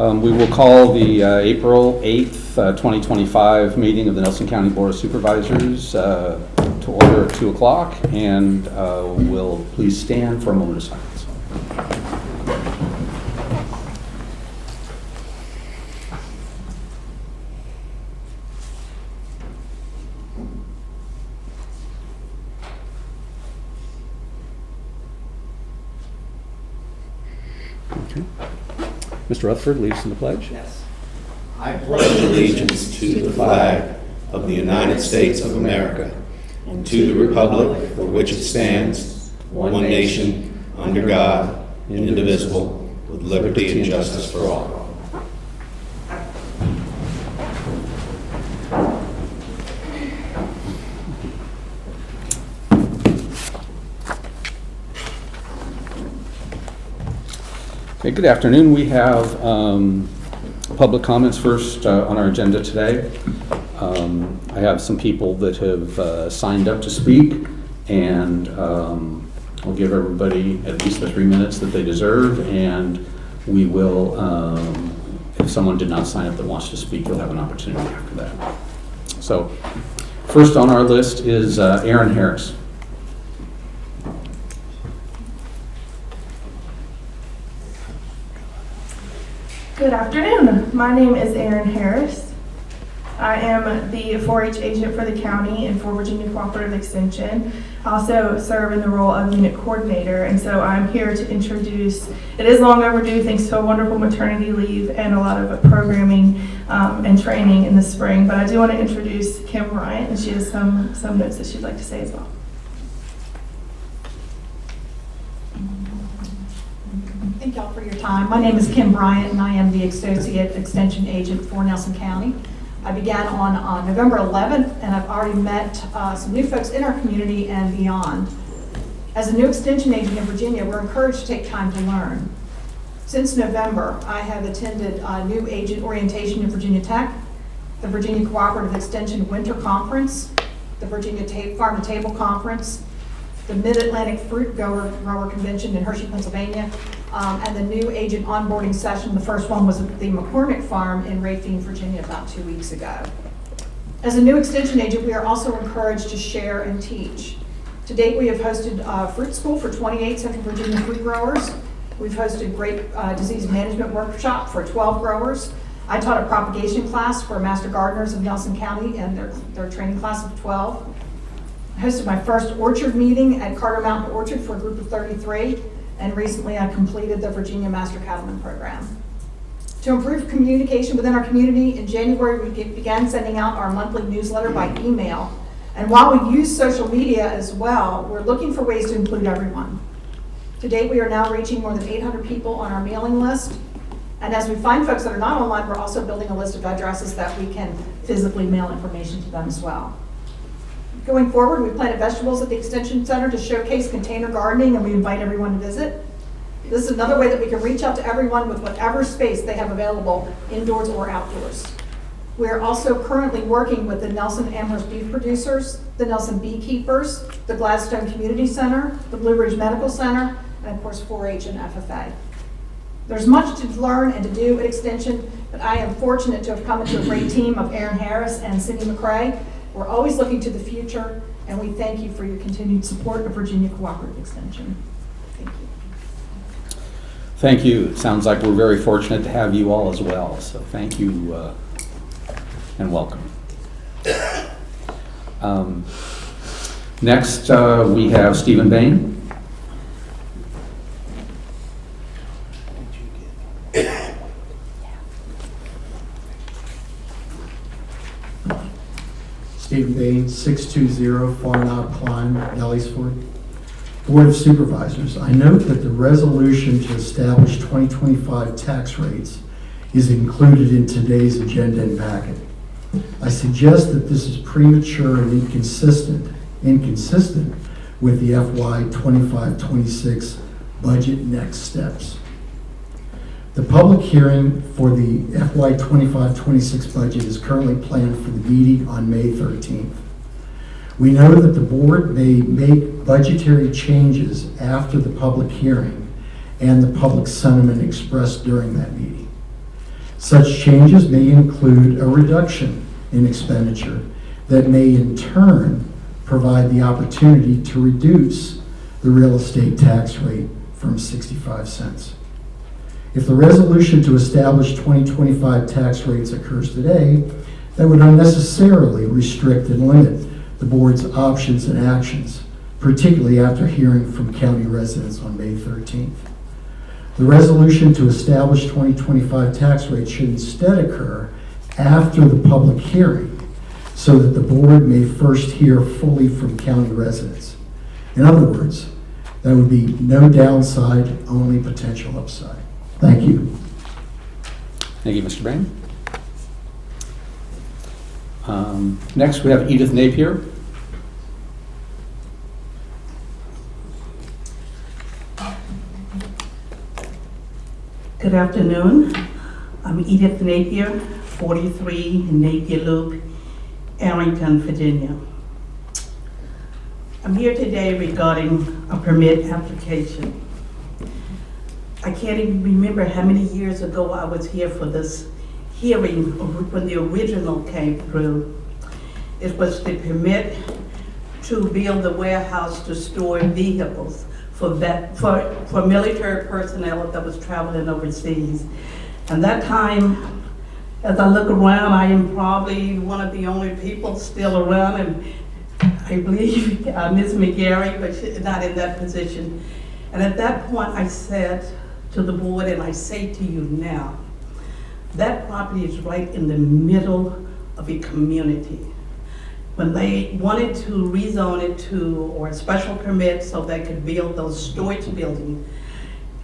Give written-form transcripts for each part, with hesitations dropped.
We will call the April 8th, 2025 meeting of the Nelson County Board of Supervisors to order at 2 o'clock, and will please stand for a moment of silence. Okay. Mr. Rutherford leads in the pledge. Yes. I pledge allegiance to the flag of the United States of America and to the republic for which it stands, one nation, under God, indivisible, with liberty and justice for all. Okay, good afternoon. We have public comments first on our agenda today. I have some people that have signed up to speak, and I'll give everybody at least the 3 minutes that they deserve, and we will, if someone did not sign up that wants to speak, you'll have an opportunity after that. So first on our list is Aaron Harris. Good afternoon. My name is Erin Harris. I am the 4-H agent for the county and for Virginia Cooperative Extension. I also serve in the role of unit coordinator, and so I'm here to introduce, it is long overdue thanks to a wonderful maternity leave and a lot of programming and training in the spring, but I do want to introduce Kim Bryant, and she has some notes that she'd like to say as well. Thank y'all for your time. My name is Kim Bryant, and I am the Associate Extension Agent for Nelson County. I began on November 11th, and I've already met some new folks in our community and beyond. As a new Extension Agent in Virginia, we're encouraged to take time to learn. Since November, I have attended new agent orientation in Virginia Tech, the Virginia Cooperative Extension Winter Conference, the Virginia Farm to Table Conference, the Mid-Atlantic Fruit Grower Convention in Hershey, Pennsylvania, and the new agent onboarding session. The first one was at the McCormick Farm in Racine, Virginia, about 2 weeks ago. As a new extension agent, we are also encouraged to share and teach. To date, we have hosted fruit school for 28 Central Virginia fruit growers. We've hosted grape disease management workshop for 12 growers. I taught a propagation class for master gardeners of Nelson County and their training class of 12. I hosted my first orchard meeting at Carter Mountain Orchard for a group of 33, and recently I completed the Virginia Master Cattleman Program. To improve communication within our community, in January we began sending out our monthly newsletter by email, and while we use social media as well, we're looking for ways to include everyone. To date, we are now reaching more than 800 people on our mailing list, and as we find folks that are not online, we're also building a list of addresses that we can physically mail information to them as well. Going forward, we planted vegetables at the Extension Center to showcase container gardening, and we invite everyone to visit. This is another way that we can reach out to everyone with whatever space they have available, indoors or outdoors. We are also currently working with the Nelson Amherst Beef Producers, the Nelson Beekeepers, the Gladstone Community Center, the Blue Ridge Medical Center, and of course 4-H and FFA. There's much to learn and to do at Extension, but I am fortunate to have come into a great team of Aaron Harris and Cindy McCrae. We're always looking to the future, and we thank you for your continued support of Virginia Cooperative Extension. Thank you. Thank you. It sounds like we're very fortunate to have you all as well, so thank you and welcome. Next, we have Stephen Bain. Stephen Bain, 620 Farnout Climb, Ellysford. Board of Supervisors, I note that the resolution to establish 2025 tax rates is included in today's agenda and packet. I suggest that this is premature and inconsistent with the FY 25-26 budget next steps. The public hearing for the FY 25-26 budget is currently planned for the meeting on May 13th. We know that the board may make budgetary changes after the public hearing and the public sentiment expressed during that meeting. Such changes may include a reduction in expenditure that may in turn provide the opportunity to reduce the real estate tax rate from 65 cents. If the resolution to establish 2025 tax rates occurs today, that would unnecessarily restrict and limit the board's options and actions, particularly after hearing from county residents on May 13th. The resolution to establish 2025 tax rates should instead occur after the public hearing so that the board may first hear fully from county residents. In other words, there would be no downside, only potential upside. Thank you. Thank you, Mr. Bain. Next, we have Edith Napier. Good afternoon. I'm Edith Napier, 43 Napier Loop, Arlington, Virginia. I'm here today regarding a permit application. I can't even remember how many years ago I was here for this hearing when the original came through. It was the permit to build a warehouse to store vehicles for military personnel that was traveling overseas. And that time, as I look around, I am probably one of the only people still around, and I believe Ms. McGarry, but she's not in that position. And at that point, I said to the board, and I say to you now, that property is right in the middle of a community. When they wanted to rezone it or a special permit so they could build those storage buildings,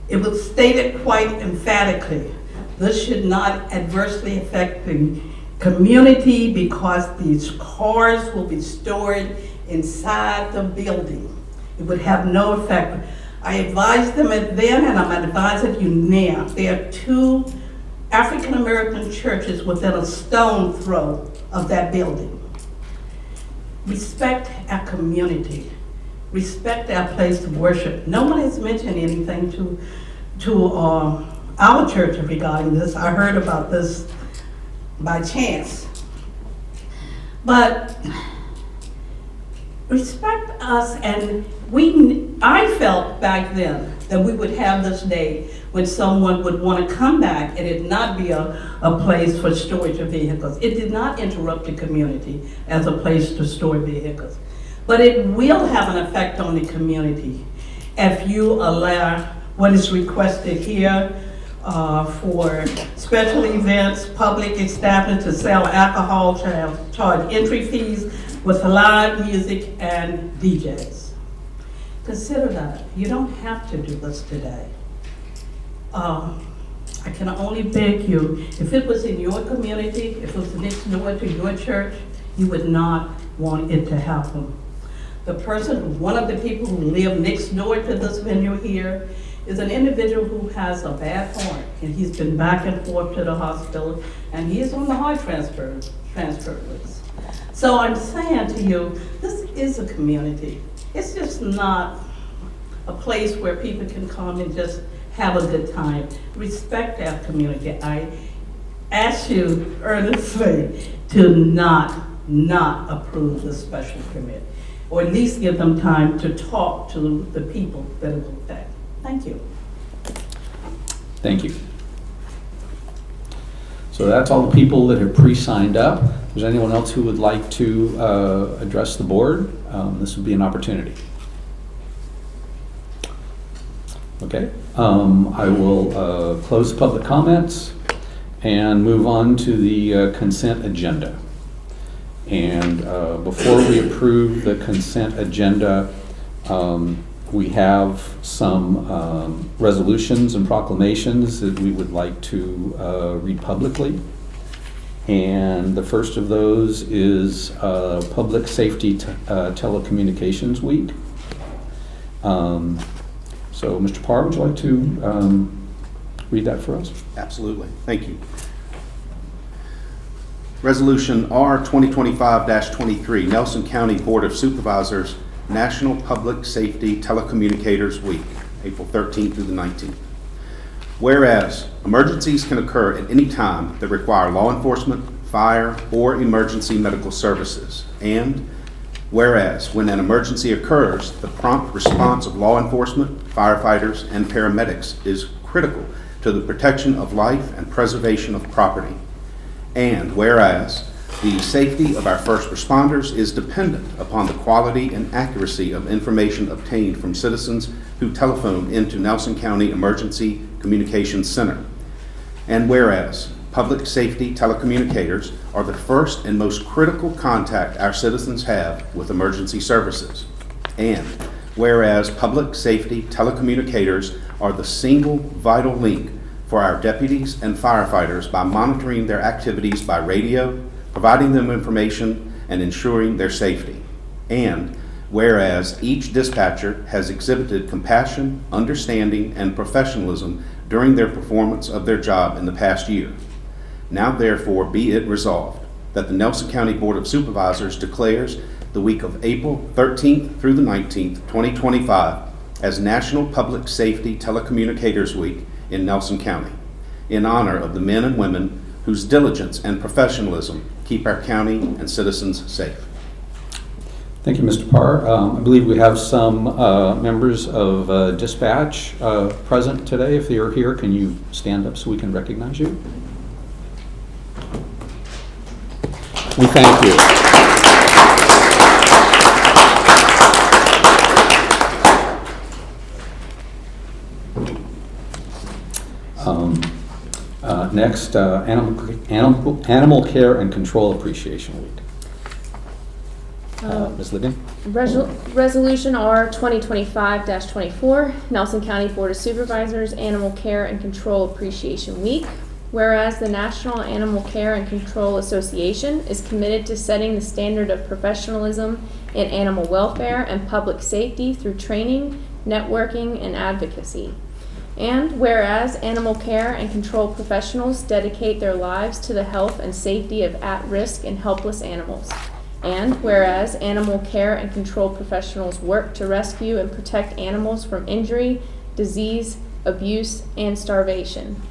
it was stated quite emphatically, this should not adversely affect the community because these cars will be stored inside the building. It would have no effect. I advised them then, and I'm advising you now. There are 2 African American churches within a stone throw of that building. Respect our community. Respect our place of worship. No one has mentioned anything to our church regarding this. I heard about this by chance. But respect us, and I felt back then that we would have this day when someone would want to come back and it not be a place for storage of vehicles. It did not interrupt the community as a place to store vehicles. But it will have an effect on the community if you allow what is requested here for special events, public establishments to sell alcohol, charge entry fees with live music and DJs. Consider that. You don't have to do this today. I can only beg you, if it was in your community, if it was next door to your church, you would not want it to happen. One of the people who live next door to this venue here is an individual who has a bad heart, and he's been back and forth to the hospital, and he is on the heart transfer list. So I'm saying to you, this is a community. It's just not a place where people can come and just have a good time. Respect our community. I ask you earnestly to not approve the special permit, or at least give them time to talk to the people that it will affect. Thank you. Thank you. So that's all the people that have pre-signed up. If there's anyone else who would like to address the board, this would be an opportunity. Okay, I will close public comments and move on to the consent agenda. And before we approve the consent agenda, we have some resolutions and proclamations that we would like to read publicly. And the first of those is Public Safety Telecommunications Week. So, Mr. Parr, would you like to read that for us? Absolutely. Thank you. Resolution R 2025-23, Nelson County Board of Supervisors, National Public Safety Telecommunicators Week, April 13th through the 19th. Whereas emergencies can occur at any time that require law enforcement, fire, or emergency medical services. And whereas when an emergency occurs, the prompt response of law enforcement, firefighters, and paramedics is critical to the protection of life and preservation of property. And whereas the safety of our first responders is dependent upon the quality and accuracy of information obtained from citizens who telephone into Nelson County Emergency Communications Center. And whereas public safety telecommunicators are the first and most critical contact our citizens have with emergency services. And whereas public safety telecommunicators are the single vital link for our deputies and firefighters by monitoring their activities by radio, providing them information, and ensuring their safety. And whereas each dispatcher has exhibited compassion, understanding, and professionalism during their performance of their job in the past year. Now therefore be it resolved that the Nelson County Board of Supervisors declares the week of April 13th through the 19th, 2025 as National Public Safety Telecommunicators Week in Nelson County, in honor of the men and women whose diligence and professionalism keep our county and citizens safe. Thank you, Mr. Parr. I believe we have some members of dispatch present today. If you're here, can you stand up so we can recognize you? We thank you. Next, Animal Care and Control Appreciation Week. Ms. Ligon? Resolution R 2025-24, Nelson County Board of Supervisors Animal Care and Control Appreciation Week. Whereas the National Animal Care and Control Association is committed to setting the standard of professionalism in animal welfare and public safety through training, networking, and advocacy. And whereas animal care and control professionals dedicate their lives to the health and safety of at-risk and helpless animals. And whereas animal care and control professionals work to rescue and protect animals from injury, disease, abuse, and starvation.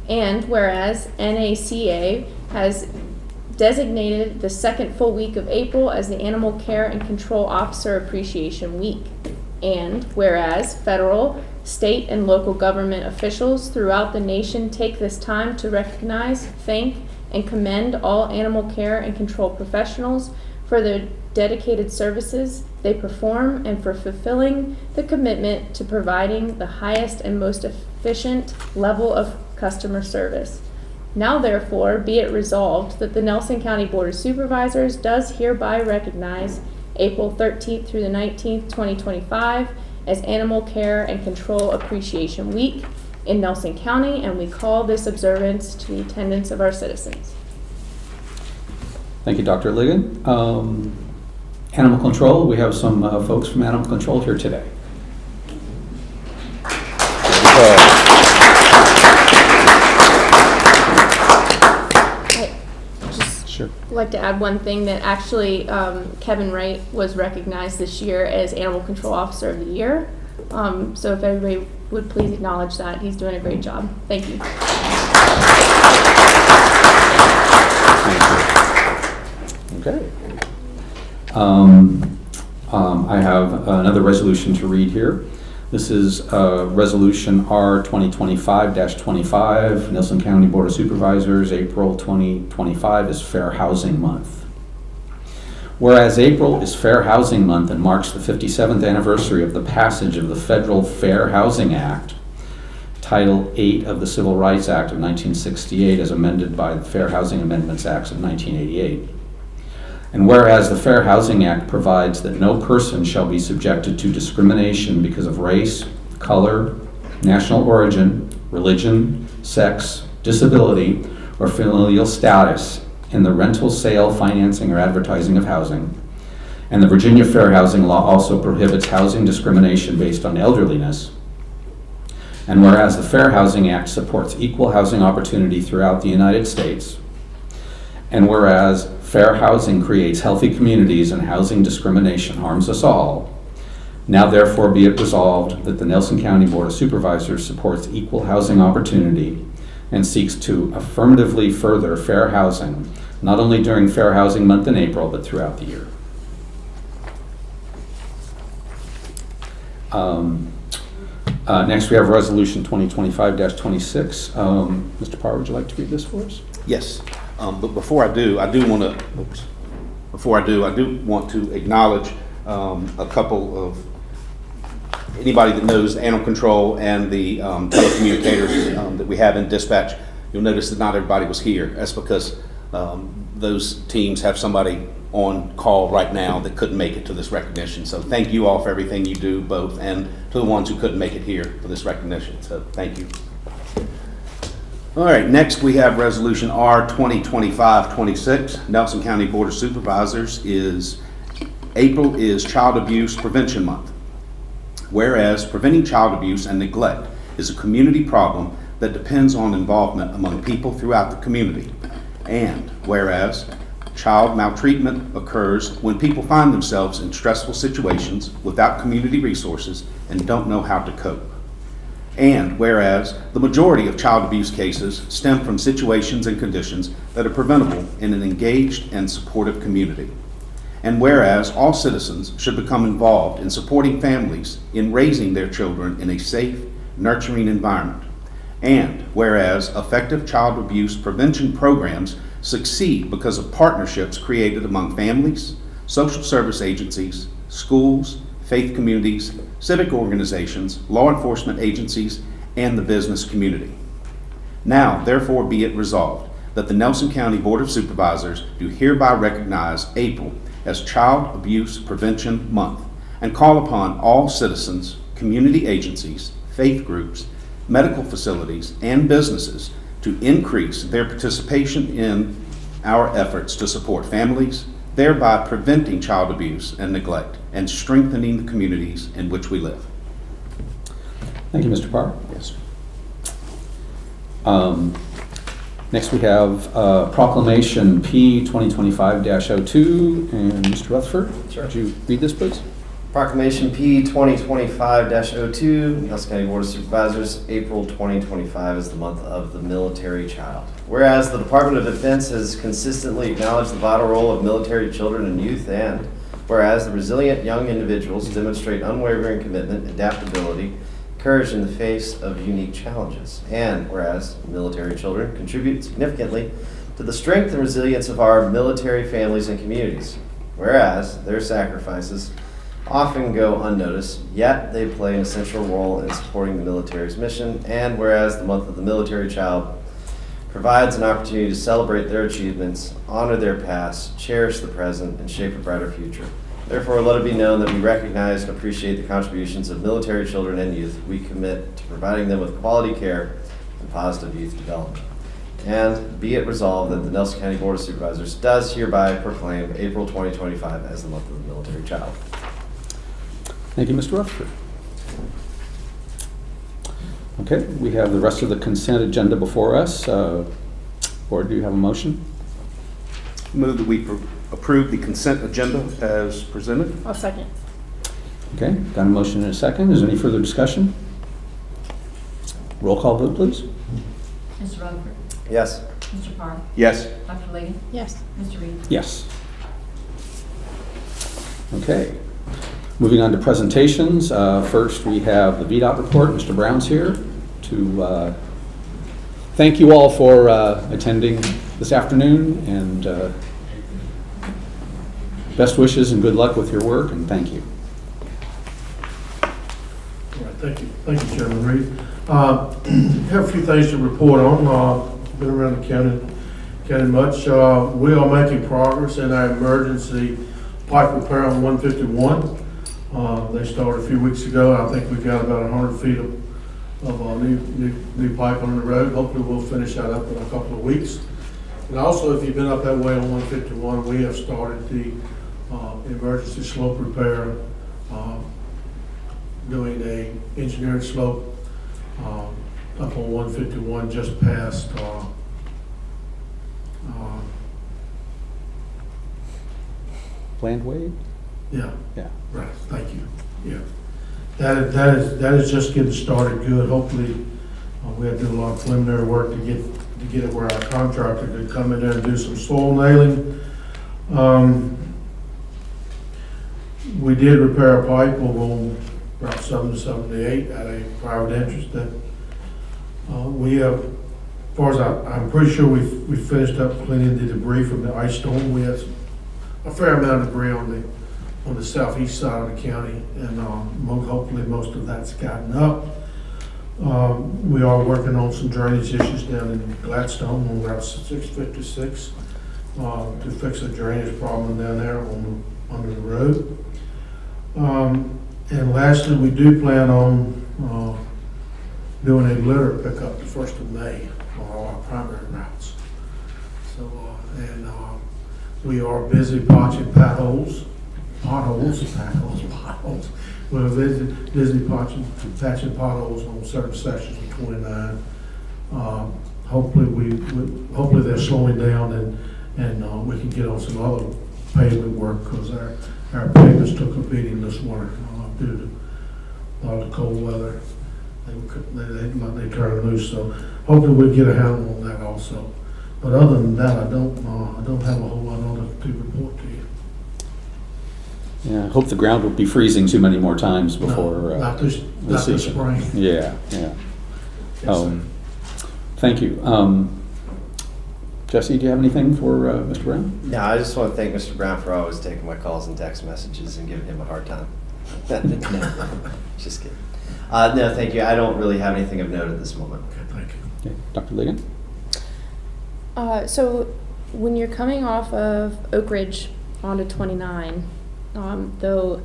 And whereas NACA has designated the second full week of April as the Animal Care and Control Officer Appreciation Week. And whereas federal, state, and local government officials throughout the nation take this time to recognize, thank, and commend all animal care and control professionals for their dedicated services they perform and for fulfilling the commitment to providing the highest and most efficient level of customer service. Now therefore be it resolved that the Nelson County Board of Supervisors does hereby recognize April 13th through the 19th, 2025 as Animal Care and Control Appreciation Week in Nelson County, and we call this observance to the attendance of our citizens. Thank you, Dr. Ligon. Animal Control, we have some folks from Animal Control here today. Sure. I'd like to add one thing that actually Kevin Wright was recognized this year as Animal Control Officer of the Year. So if everybody would please acknowledge that. He's doing a great job. Thank you. Okay. I have another resolution to read here. This is Resolution R 2025-25, Nelson County Board of Supervisors, April 2025 is Fair Housing Month. Whereas April is Fair Housing Month and marks the 57th anniversary of the passage of the Federal Fair Housing Act, Title 8 of the Civil Rights Act of 1968 as amended by the Fair Housing Amendments Acts of 1988. And whereas the Fair Housing Act provides that no person shall be subjected to discrimination because of race, color, national origin, religion, sex, disability, or familial status in the rental, sale, financing, or advertising of housing. And the Virginia Fair Housing Law also prohibits housing discrimination based on elderliness. And whereas the Fair Housing Act supports equal housing opportunity throughout the United States. And whereas fair housing creates healthy communities and housing discrimination harms us all. Now therefore be it resolved that the Nelson County Board of Supervisors supports equal housing opportunity and seeks to affirmatively further fair housing, not only during Fair Housing Month in April, but throughout the year. Next, we have Resolution 2025-26. Mr. Parr, would you like to read this for us? Yes, but before I do want to acknowledge a couple of, anybody that knows animal control and the telecommunicators that we have in dispatch. You'll notice that not everybody was here. That's because those teams have somebody on call right now that couldn't make it to this recognition. So thank you all for everything you do, both, and to the ones who couldn't make it here for this recognition. So thank you. All right, next we have Resolution R 2025-26. Nelson County Board of Supervisors April is Child Abuse Prevention Month. Whereas preventing child abuse and neglect is a community problem that depends on involvement among people throughout the community. And whereas child maltreatment occurs when people find themselves in stressful situations without community resources and don't know how to cope. And whereas the majority of child abuse cases stem from situations and conditions that are preventable in an engaged and supportive community. And whereas all citizens should become involved in supporting families in raising their children in a safe, nurturing environment. And whereas effective child abuse prevention programs succeed because of partnerships created among families, social service agencies, schools, faith communities, civic organizations, law enforcement agencies, and the business community. Now, therefore, be it resolved that the Nelson County Board of Supervisors do hereby recognize April as Child Abuse Prevention Month and call upon all citizens, community agencies, faith groups, medical facilities, and businesses to increase their participation in our efforts to support families, thereby preventing child abuse and neglect and strengthening the communities in which we live. Thank you, Mr. Parr. Yes. Next, we have Proclamation P 2025-02, and Mr. Rutherford, Sure. would you read this, please? Proclamation P 2025-02, Nelson County Board of Supervisors, April 2025 is the month of the military child. Whereas the Department of Defense has consistently acknowledged the vital role of military children and youth, and whereas the resilient young individuals demonstrate unwavering commitment, adaptability, courage in the face of unique challenges, and whereas military children contribute significantly to the strength and resilience of our military families and communities, whereas their sacrifices often go unnoticed, yet they play an essential role in supporting the military's mission, and whereas the month of the military child provides an opportunity to celebrate their achievements, honor their past, cherish the present, and shape a brighter future. Therefore, let it be known that we recognize and appreciate the contributions of military children and youth. We commit to providing them with quality care and positive youth development. And be it resolved that the Nelson County Board of Supervisors does hereby proclaim April 2025 as the month of the military child. Thank you, Mr. Rutherford. Okay, we have the rest of the consent agenda before us. Board, do you have a motion? Move that we approve the consent agenda as presented. I'll second. Okay, got a motion and a second. Is there any further discussion? Roll call vote, please. Mr. Rutherford. Yes. Mr. Parr. Yes. Dr. Layton. Yes. Mr. Reed. Yes. Okay, moving on to presentations. First, we have the VDOT report. Mr. Brown's here to thank you all for attending this afternoon, and best wishes and good luck with your work, and thank you. All right, thank you. Thank you, Chairman Reed. Have a few things to report on. Been around the county much. We are making progress in our emergency pipe repair on 151. They started a few weeks ago. I think we've got about 100 feet of new pipe on the road. Hopefully we'll finish that up in a couple of weeks. And also, if you've been up that way on 151, we have started the emergency slope repair, doing a engineered slope up on 151 just past Land Wade? yeah, Yeah. right, thank you. Yeah. That is just getting started good. Hopefully, we have to do a lot of preliminary work to get it where our contractor could come in there and do some soil nailing. We did repair a pipe over about 7 to 78 at a private interest that we have, as far as I'm pretty sure we finished up cleaning the debris from the ice storm. We had a fair amount of debris on the southeast side of the county, and hopefully most of that's gotten up. We are working on some drainage issues down in Gladstone on Route 656 to fix a drainage problem down there under the road. And lastly, we do plan on doing a litter pickup the 1st of May on all our primary routes. So, we are busy patching potholes. We're busy patching potholes on certain sections of 29. Hopefully they're slowing down and we can get on some other pavement work, because our pavements took a beating this winter due to a lot of the cold weather. They turned loose, so hopefully we'll get a handle on that also. But other than that, I don't have a whole lot to report to you. Yeah, I hope the ground won't be freezing too many more times before No, not this season. spring. Yeah. Thank you. Jesse, do you have anything for Mr. Brown? No, I just want to thank Mr. Brown for always taking my calls and text messages and giving him a hard time. No, just kidding. No, thank you. I don't really have anything of note at this moment. Okay, thank you. Okay. Dr. Ligon? So when you're coming off of Oak Ridge onto 29, though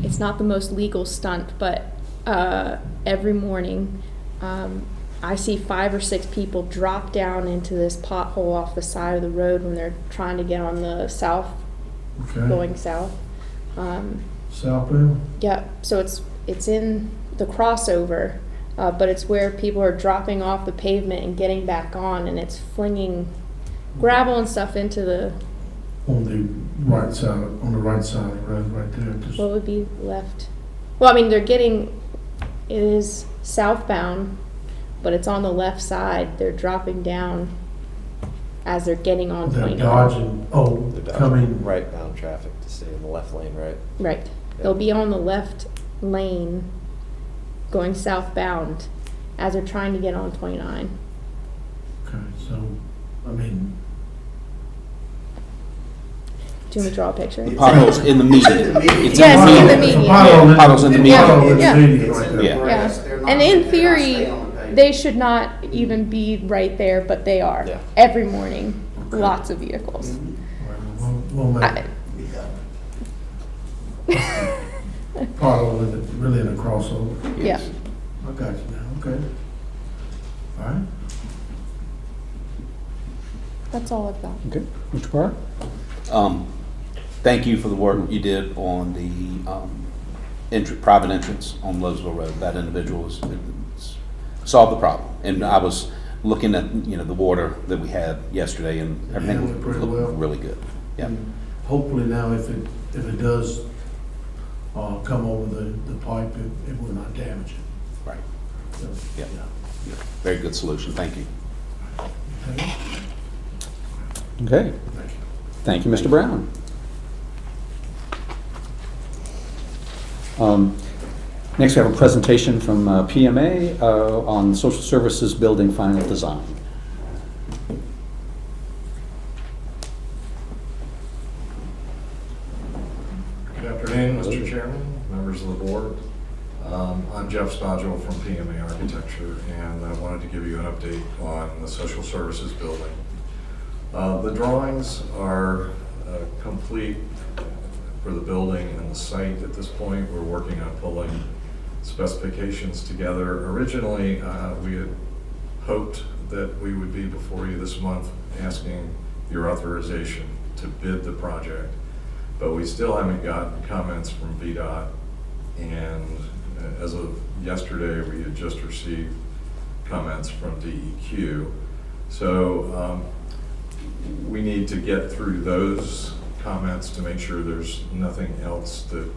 it's not the most legal stunt, but every morning I see 5 or 6 people drop down into this pothole off the side of the road when they're trying to get on the south, Okay. going south. Southbound? Yeah, so it's in the crossover, but it's where people are dropping off the pavement and getting back on, and it's flinging gravel and stuff into the, On the right side of the road, right there. Just- what would be left? Well, I mean, it is southbound, but it's on the left side. They're dropping down as they're getting on They're 29. dodging, coming. Right-bound traffic to stay in the left lane, right? Right. They'll be on the left lane going southbound as they're trying to get on 29. Okay, so, I mean, Do you want me to draw a picture? Potholes in the median. It's Yes, in the It's a median. pothole Potholes in the median. pothole in the Yeah. median right there. Yeah. Yeah, and in theory, they should not even be right there, but they are. Yeah. Every morning, lots of vehicles. We'll make pothole really in a crossover. Yeah. I got you now, okay. All right. That's all I've got. Okay. Mr. Parr? Thank you for the work you did on the private entrance on Lowesville Road. That individual has solved the problem. And I was looking at, the water that we had yesterday, and everything Handled it pretty well. looked really good. Yeah. And hopefully now, if it does come over the pipe, it will not damage it. Right. So, Yeah. Very good solution. Thank you. Okay. Okay. Thank you. Thank you, Mr. Brown. Next, we have a presentation from PMA on Social Services Building Final Design. Good afternoon, Mr. Chairman, members of the board. I'm Jeff Stodgel from PMA Architecture, and I wanted to give you an update on the social services building. The drawings are complete for the building and the site at this point. We're working on pulling specifications together. Originally, we had hoped that we would be before you this month asking your authorization to bid the project, but we still haven't gotten comments from VDOT, and as of yesterday, we had just received comments from DEQ. So we need to get through those comments to make sure there's nothing else that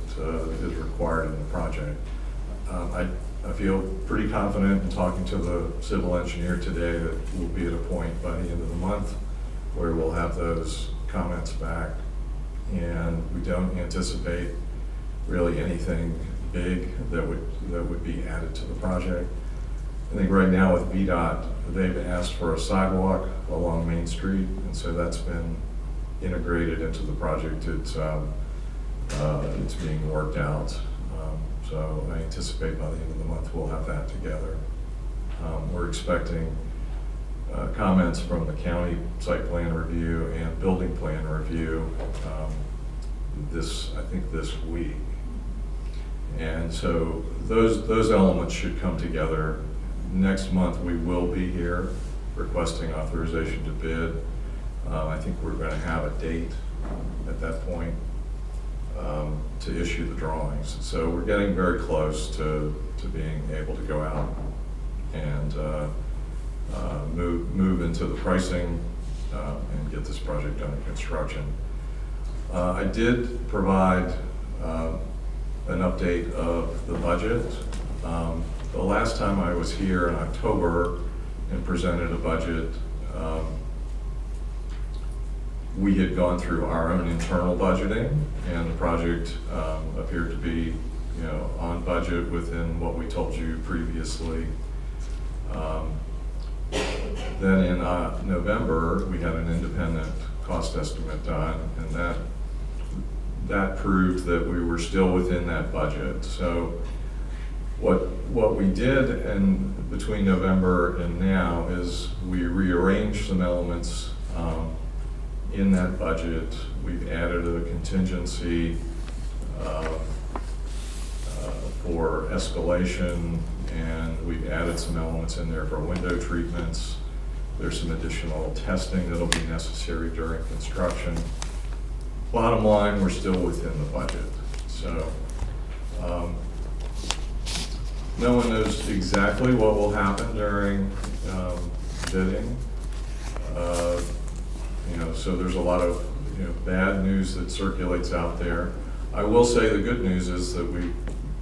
is required in the project. I feel pretty confident in talking to the civil engineer today that we'll be at a point by the end of the month where we'll have those comments back. And we don't anticipate really anything big that would be added to the project. I think right now with VDOT, they've asked for a sidewalk along Main Street, and so that's been integrated into the project. It's being worked out. So I anticipate by the end of the month we'll have that together. We're expecting comments from the county site plan review and building plan review I think this week. And so those elements should come together. Next month we will be here requesting authorization to bid. I think we're going to have a date at that point to issue the drawings. So we're getting very close to being able to go out and move into the pricing and get this project under construction. I did provide an update of the budget. The last time I was here in October and presented a budget, we had gone through our own internal budgeting, and the project appeared to be, on budget within what we told you previously. Then in November, we had an independent cost estimate done, and that proved that we were still within that budget. So what we did between November and now is we rearranged some elements in that budget. We've added a contingency for escalation, and we've added some elements in there for window treatments. There's some additional testing that'll be necessary during construction. Bottom line, we're still within the budget. So no one knows exactly what will happen during bidding. So there's a lot of bad news that circulates out there. I will say the good news is that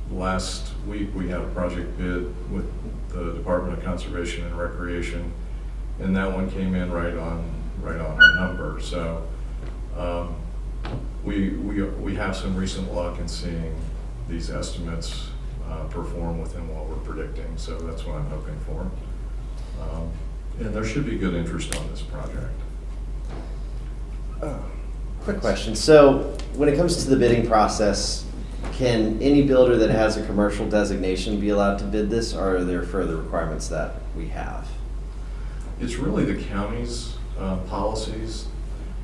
last week we had a project bid with the Department of Conservation and Recreation, and that one came in right on our number. So we have some recent luck in seeing these estimates perform within what we're predicting. So that's what I'm hoping for. And there should be good interest on this project. Quick question. So when it comes to the bidding process, can any builder that has a commercial designation be allowed to bid this, or are there further requirements that we have? It's really the county's policies.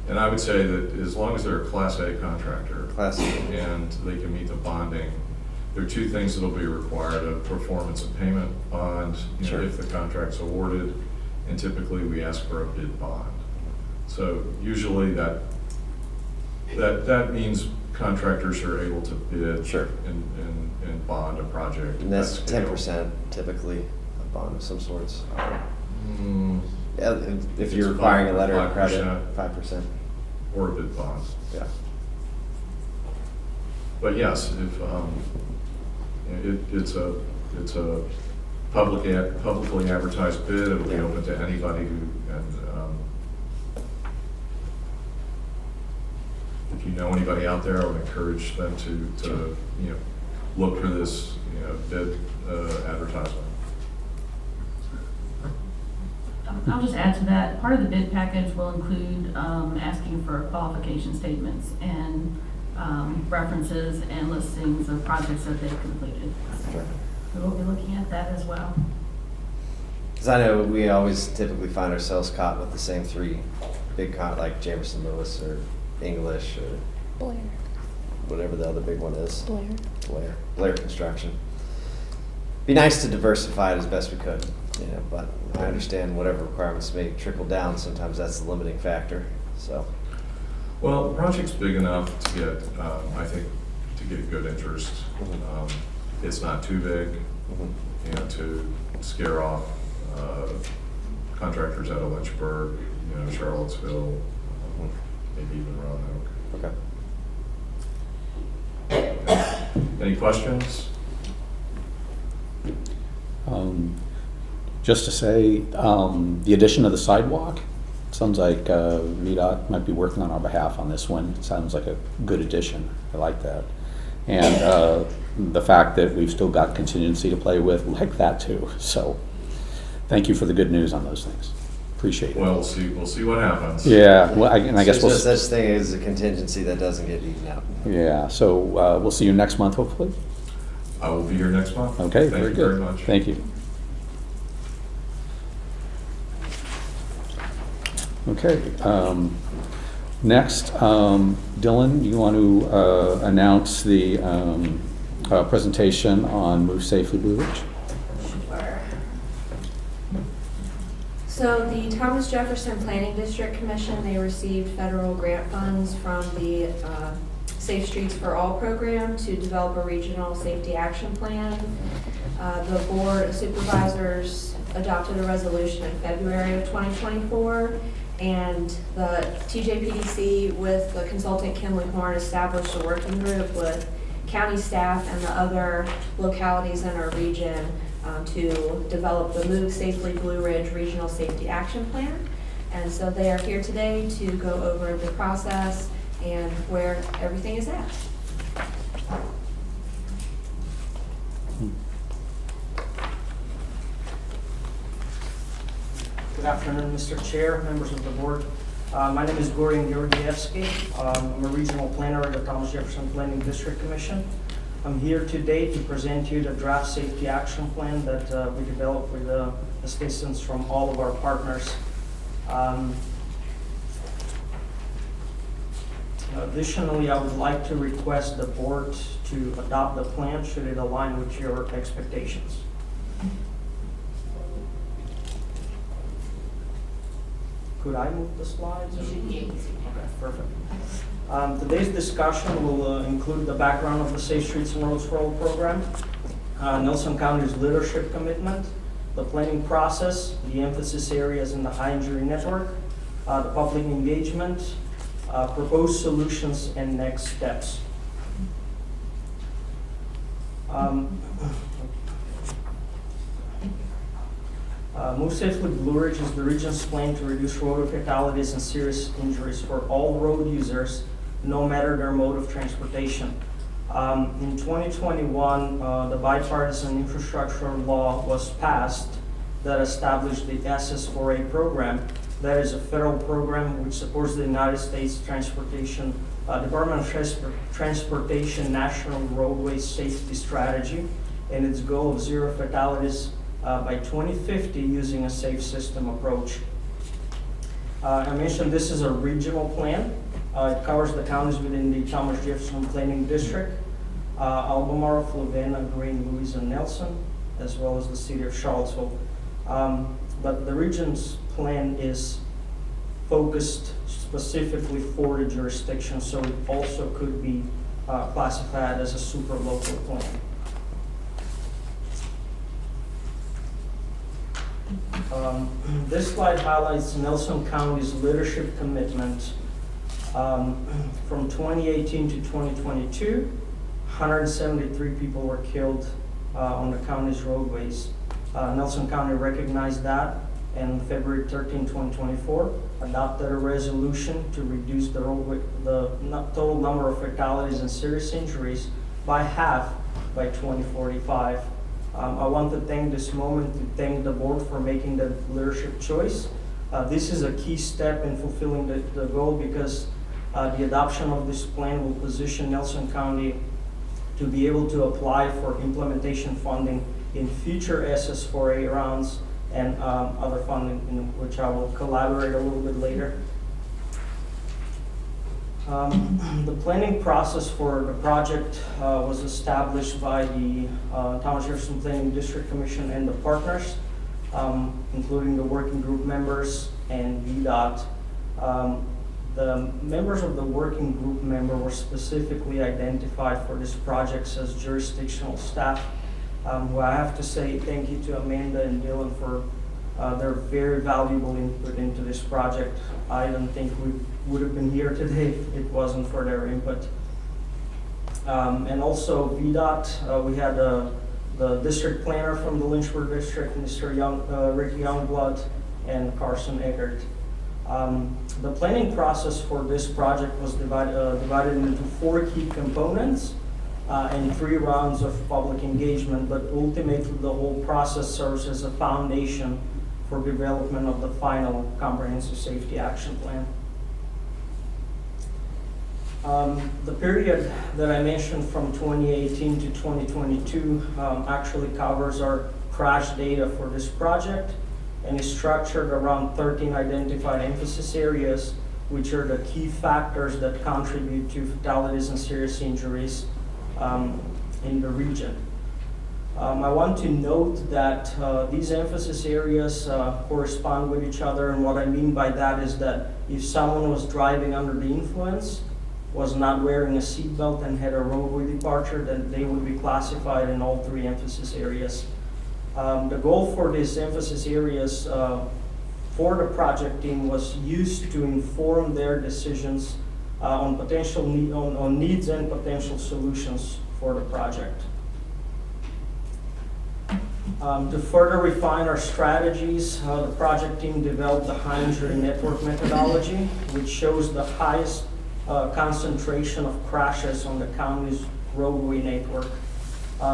And I would say that as long as they're a Class A contractor and they can meet the bonding, there are two things that will be required: a performance and payment bond, Sure. if the contract's awarded, and typically we ask for a bid bond. So usually that means contractors are able to bid Sure. and bond a project. And that's at scale. 10% typically, a bond of some sorts. Yeah, if It's you're requiring a letter of 5%. credit, 5%. Or a bid bond. Yeah. But yes, if it's a publicly advertised bid, it'll be open to anybody who, and if you know anybody out there, I would encourage them to look for this bid advertisement. I'll just add to that, part of the bid package will include asking for qualification statements and references and listings of projects that they've completed. Sure. So we'll be looking at that as well. Because I know we always typically find ourselves caught with the same three big like Jamerson Lewis or English or Blair. whatever the other big one is. Blair. Blair Construction. Be nice to diversify it as best we could, but I understand whatever requirements may trickle down, sometimes that's the limiting factor, so. Well, the project's big enough to get, I think, to get good interest. It's not too big, to scare off contractors out of Lynchburg, Charlottesville, maybe even Roanoke. Okay. Any questions? Just to say, the addition of the sidewalk, sounds like VDOT might be working on our behalf on this one. It sounds like a good addition. I like that. And the fact that we've still got contingency to play with, like that too. So thank you for the good news on those things. Appreciate it. Well, we'll see what happens. Yeah, well, I guess There's no we'll, such thing as a contingency that doesn't get eaten out. yeah, so we'll see you next month, hopefully. I will be here next month. Okay, Thank very you good. very much. Thank you. Okay, next, Dylan, you want to announce the presentation on Move Safely Blue Ridge? Sure. So the Thomas Jefferson Planning District Commission, they received federal grant funds from the Safe Streets for All program to develop a regional safety action plan. The Board of Supervisors adopted a resolution in February of 2024, and the TJPDC with the consultant Kinley Horn established a working group with county staff and the other localities in our region to develop the Move Safely Blue Ridge Regional Safety Action Plan. And so they are here today to go over the process and where everything is at. Good afternoon, Mr. Chair, members of the board. My name is Gorian Georgievsky. I'm a regional planner at the Thomas Jefferson Planning District Commission. I'm here today to present you the draft safety action plan that we developed with assistance from all of our partners. Additionally, I would like to request the board to adopt the plan should it align with your expectations. Could I move the slides? Okay, perfect. Today's discussion will include the background of the Safe Streets and Roads for All program, Nelson County's leadership commitment, the planning process, the emphasis areas in the high injury network, the public engagement, proposed solutions, and next steps. Move Safely Blue Ridge is the region's plan to reduce road fatalities and serious injuries for all road users, no matter their mode of transportation. In 2021, the bipartisan infrastructure law was passed that established the SS4A program. That is a federal program which supports the United States Transportation Department of Transportation National Roadway Safety Strategy and its goal of zero fatalities by 2050 using a safe system approach. I mentioned this is a regional plan. It covers the counties within the Thomas Jefferson Planning District, Albemarle, Fluvanna, Green, Louis, and Nelson, as well as the city of Charlottesville. But the region's plan is focused specifically for the jurisdiction, so it also could be classified as a super local plan. This slide highlights Nelson County's leadership commitment. From 2018 to 2022, 173 people were killed on the county's roadways. Nelson County recognized that and on February 13, 2024, adopted a resolution to reduce the total number of fatalities and serious injuries by half by 2045. I want to take this moment to thank the board for making the leadership choice. This is a key step in fulfilling the goal because the adoption of this plan will position Nelson County to be able to apply for implementation funding in future SS4A rounds and other funding, in which I will collaborate a little bit later. The planning process for the project was established by the Thomas Jefferson Planning District Commission and the partners, including the working group members and VDOT. The members of the working group member were specifically identified for this project as jurisdictional staff. Who I have to say thank you to Amanda and Dylan for They're very valuable input into this project. I don't think we would have been here today if it wasn't for their input. And also VDOT, we had the district planner from the Lynchburg district, Mr. Rick Youngblood, and Carson Eggert. The planning process for this project was divided into 4 key components and 3 rounds of public engagement, but ultimately the whole process serves as a foundation for development of the final comprehensive safety action plan. The period that I mentioned from 2018 to 2022 actually covers our crash data for this project and is structured around 13 identified emphasis areas, which are the key factors that contribute to fatalities and serious injuries in the region. I want to note that these emphasis areas correspond with each other, and what I mean by that is that if someone was driving under the influence, was not wearing a seatbelt, and had a roadway departure, then they would be classified in all 3 emphasis areas. The goal for these emphasis areas for the project team was used to inform their decisions on needs and potential solutions for the project. To further refine our strategies, the project team developed the high injury network methodology, which shows the highest concentration of crashes on the county's roadway network.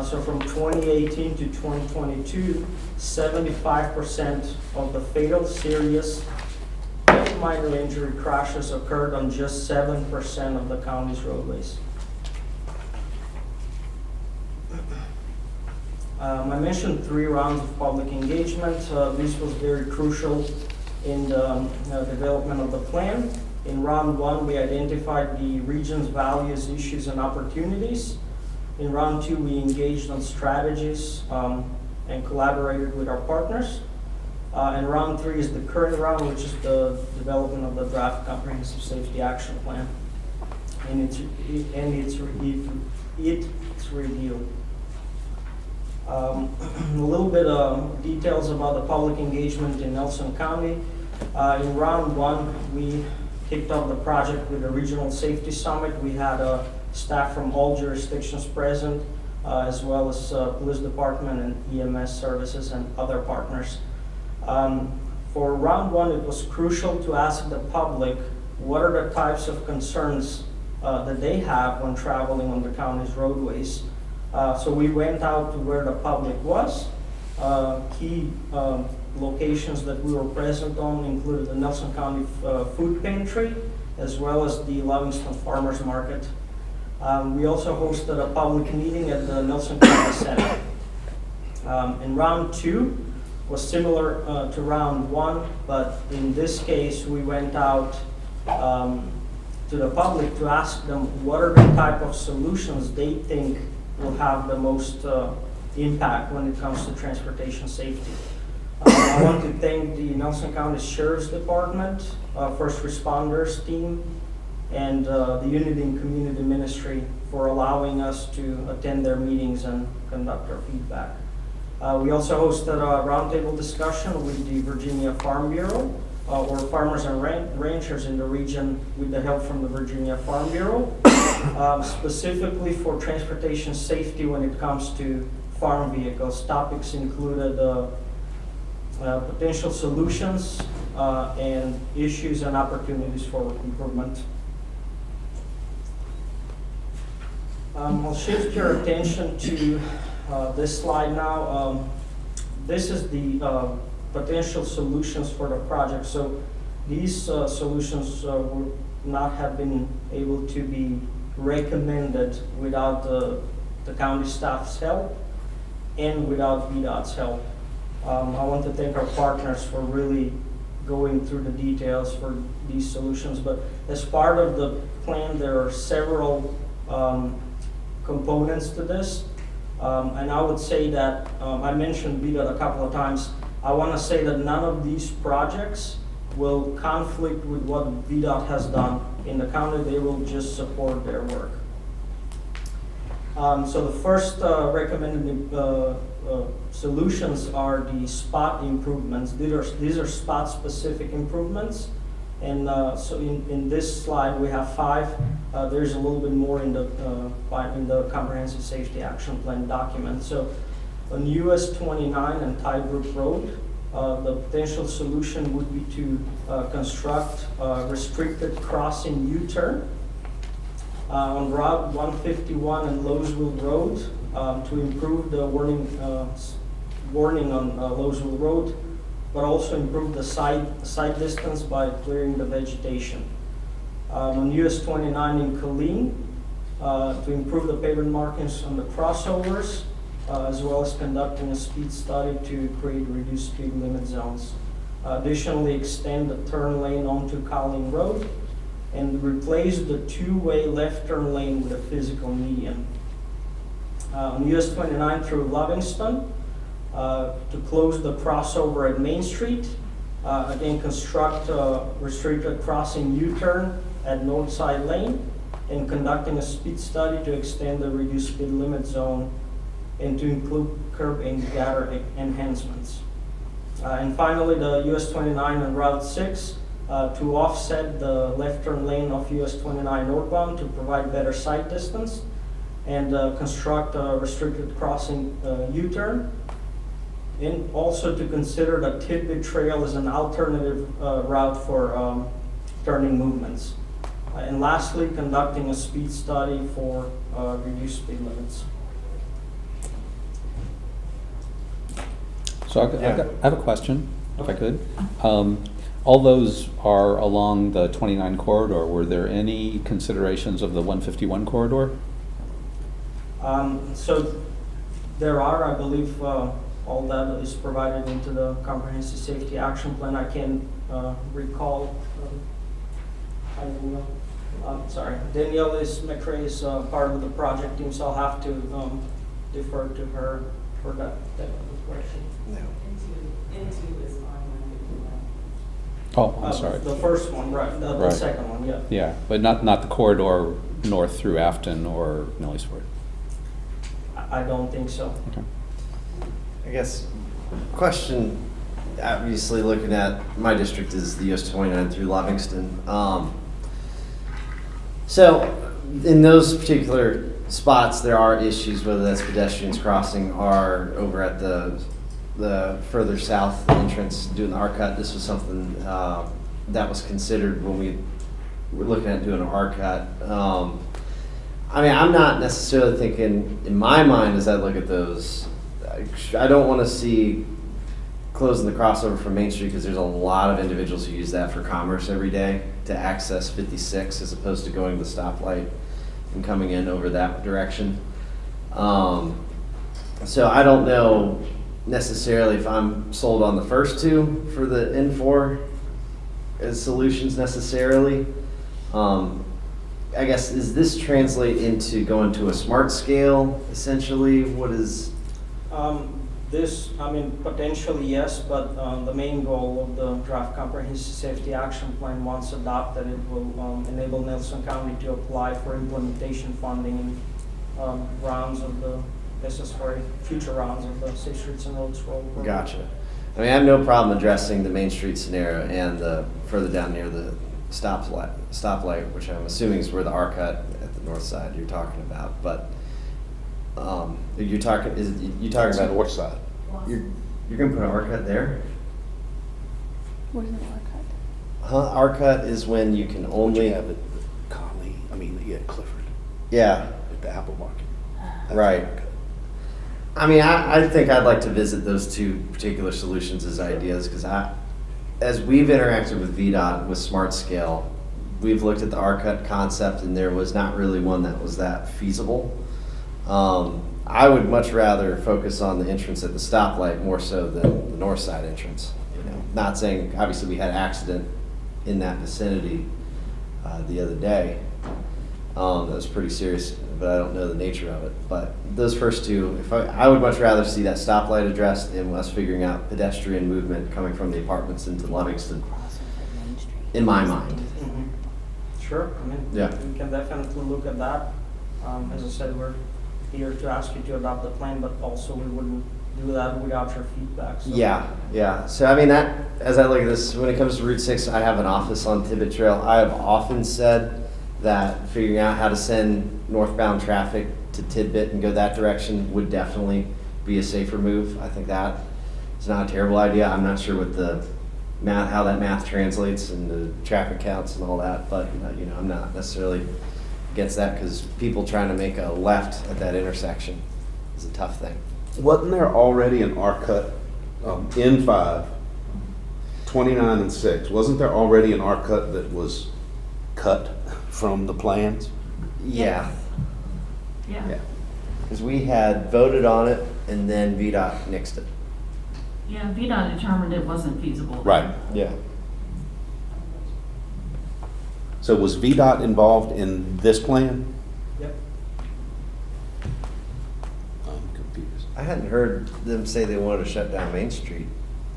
So from 2018 to 2022, 75% of the fatal, serious, and minor injury crashes occurred on just 7% of the county's roadways. I mentioned 3 rounds of public engagement. This was very crucial in the development of the plan. In round 1, we identified the region's values, issues, and opportunities. In round 2, we engaged on strategies and collaborated with our partners. And round 3 is the current round, which is the development of the draft comprehensive safety action plan and its review. A little bit of details about the public engagement in Nelson County. In round 1, we kicked off the project with a regional safety summit. We had staff from all jurisdictions present, as well as police department and EMS services and other partners. For round 1, it was crucial to ask the public what are the types of concerns that they have when traveling on the county's roadways. So we went out to where the public was. Key locations that we were present on included the Nelson County Food Pantry, as well as the Livingston Farmers Market. We also hosted a public meeting at the Nelson County Center. In round 2 was similar to round 1, but in this case we went out to the public to ask them what are the type of solutions they think will have the most impact when it comes to transportation safety. I want to thank the Nelson County Sheriff's Department, first responders team, and the Unity and Community Ministry for allowing us to attend their meetings and conduct our feedback. We also hosted a roundtable discussion with the Virginia Farm Bureau, or farmers and ranchers in the region with the help from the Virginia Farm Bureau, specifically for transportation safety when it comes to farm vehicles. Topics included potential solutions and issues and opportunities for improvement. I'll shift your attention to this slide now. This is the potential solutions for the project. So these solutions would not have been able to be recommended without the county staff's help and without VDOT's help. I want to thank our partners for really going through the details for these solutions. But as part of the plan, there are several components to this. And I would say that, I mentioned VDOT a couple of times, I want to say that none of these projects will conflict with what VDOT has done in the county. They will just support their work. So the first recommended solutions are the spot improvements. These are spot-specific improvements. And so in this slide, we have 5. There's a little bit more in the Comprehensive Safety Action Plan document. So on US 29 and Tiebrook Road, the potential solution would be to construct a restricted crossing U-turn. On Route 151 and Lowesville Road, to improve the warning on Lowesville Road, but also improve the side distance by clearing the vegetation. On US 29 in Killeen, to improve the pavement markings on the crossovers, as well as conducting a speed study to create reduced speed limit zones. Additionally, extend the turn lane onto Colleen Road and replace the 2-way left turn lane with a physical median. On US 29 through Livingston, to close the crossover at Main Street, again construct a restricted crossing U-turn at North Side Lane and conducting a speed study to extend the reduced speed limit zone and to include curb and gutter enhancements. And finally, the US 29 and Route 6 to offset the left turn lane of US 29 northbound to provide better sight distance and construct a restricted crossing U-turn. And also to consider the Tidbit Trail as an alternative route for turning movements. And lastly, conducting a speed study for reduced speed limits. So I have a question, if I could. All those are along the 29 corridor. Were there any considerations of the 151 corridor? So there are, I believe, all that is provided into the Comprehensive Safety Action Plan. I can't recall. Danielle McRae is part of the project team, so I'll have to defer to her for that question. No. Into is on 151. Oh, I'm sorry. The first one, right, the Right. second one, yeah. Yeah, but not the corridor north through Afton or Millsford. I don't think so. Okay. I guess, question, obviously looking at, my district is the US 29 through Livingston. So in those particular spots, there are issues, whether that's pedestrians crossing or over at the further south entrance doing the R-cut. This was something that was considered when we were looking at doing an R-cut. I mean, I'm not necessarily thinking, in my mind, as I look at those, I don't want to see closing the crossover from Main Street because there's a lot of individuals who use that for commerce every day to access 56 as opposed to going to the stoplight and coming in over that direction. So I don't know necessarily if I'm sold on the first two for the N4 as solutions necessarily. I guess, does this translate into going to a smart scale essentially? What is? Potentially yes, but the main goal of the draft Comprehensive Safety Action Plan, once adopted, it will enable Nelson County to apply for implementation funding in rounds of the, future rounds of the Safe Streets and Roads Roll Program. Gotcha. I mean, I have no problem addressing the Main Street scenario and the further down near the stoplight, which I'm assuming is where the R-cut at the north side you're talking about. But you're talking It's about the north side. You're gonna put an R-cut there? Where's the R-cut? Huh? R-cut is when you can Would only you have it Clifford yeah. at the Apple Market. That's Right. the R-cut. I mean, I think I'd like to visit those two particular solutions as ideas because as we've interacted with VDOT with Smart Scale, we've looked at the R-cut concept and there was not really one that was that feasible. I would much rather focus on the entrance at the stoplight more so than the north side entrance. You know, not saying obviously we had an accident in that vicinity the other day. That was pretty serious, but I don't know the nature of it. But those first two, I would much rather see that stoplight addressed and us figuring out pedestrian movement coming from the apartments into Livingston, in my mind. Sure, Yeah. we can definitely look at that. As I said, we're here to ask you to adopt the plan, but also we wouldn't do that without your feedback. So. Yeah. So I mean, that, as I look at this, when it comes to Route 6, I have an office on Tibbet Trail. I have often said that figuring out how to send northbound traffic to Tibbet and go that direction would definitely be a safer move. I think that is not a terrible idea. I'm not sure what the math, how that math translates into traffic counts and all that, but you know, I'm not necessarily against that because people trying to make a left at that intersection is a tough thing. Wasn't there already an R cut in 5, 29 and 6? Wasn't there already an R cut that was cut from the plans? Yeah, Yeah. because we had voted on it and then VDOT nixed it. Yeah, VDOT determined it wasn't feasible. Right. Yeah. So was VDOT involved in this plan? Yep. I'm confused. I hadn't heard them say they wanted to shut down Main Street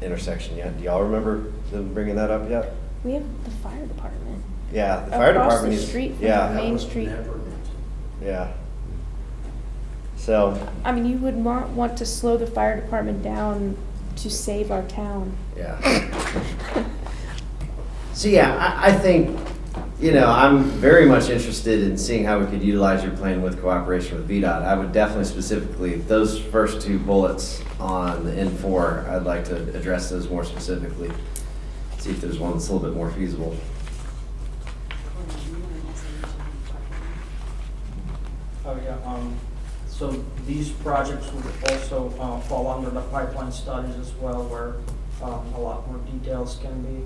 intersection yet. Do y'all remember them bringing that up yet? We have the fire department. Yeah, the fire Across department the is. street from Yeah, Main Street. yeah. So, I mean, you would want to slow the fire department down to save our town. yeah. So, yeah, I think, you know, I'm very much interested in seeing how we could utilize your plan with cooperation with VDOT. I would definitely specifically, those first 2 bullets on the N4, I'd like to address those more specifically. See if there's one that's a little bit more feasible. Oh, yeah, so these projects would also fall under the pipeline studies as well, where a lot more details can be.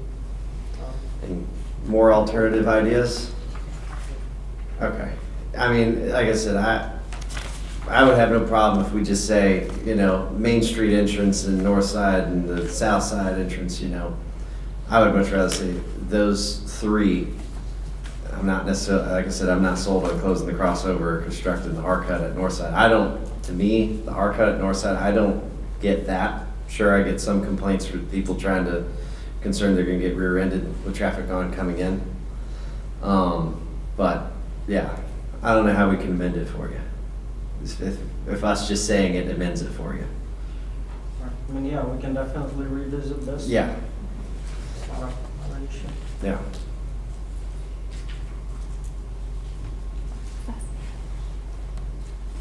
And more alternative ideas? Okay. I mean, like I said, I would have no problem if we just say, you know, Main Street entrance and north side and the south side entrance, you know. I would much rather say those 3. I'm not necessarily, like I said, I'm not sold on closing the crossover or constructing the R cut at north side. I don't, to me, the R cut at north side, I don't get that. Sure, I get some complaints from people trying to, concerned they're gonna get rear-ended with traffic on coming in. But, yeah, I don't know how we can amend it for you. If us just saying it amends it for you. I mean, yeah, we can definitely revisit this. Yeah, Not an issue. yeah.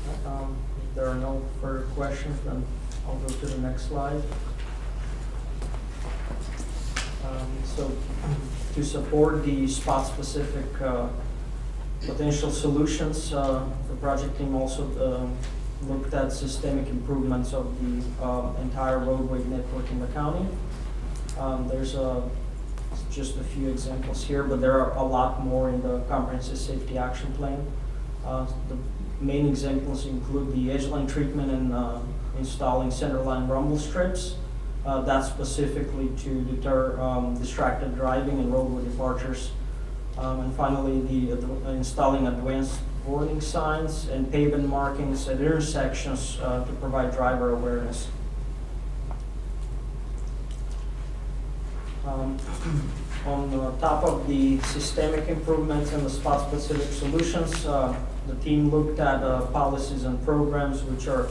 If there are no further questions, then I'll go to the next slide. So to support the spot-specific potential solutions, the project team also looked at systemic improvements of the entire roadway network in the county. There's just a few examples here, but there are a lot more in the Comprehensive Safety Action Plan. The main examples include the edge line treatment and installing centerline rumble strips. That's specifically to deter distracted driving and roadway departures. And finally, installing advanced warning signs and pavement markings at intersections to provide driver awareness. On the top of the systemic improvements and the spot-specific solutions, the team looked at policies and programs which are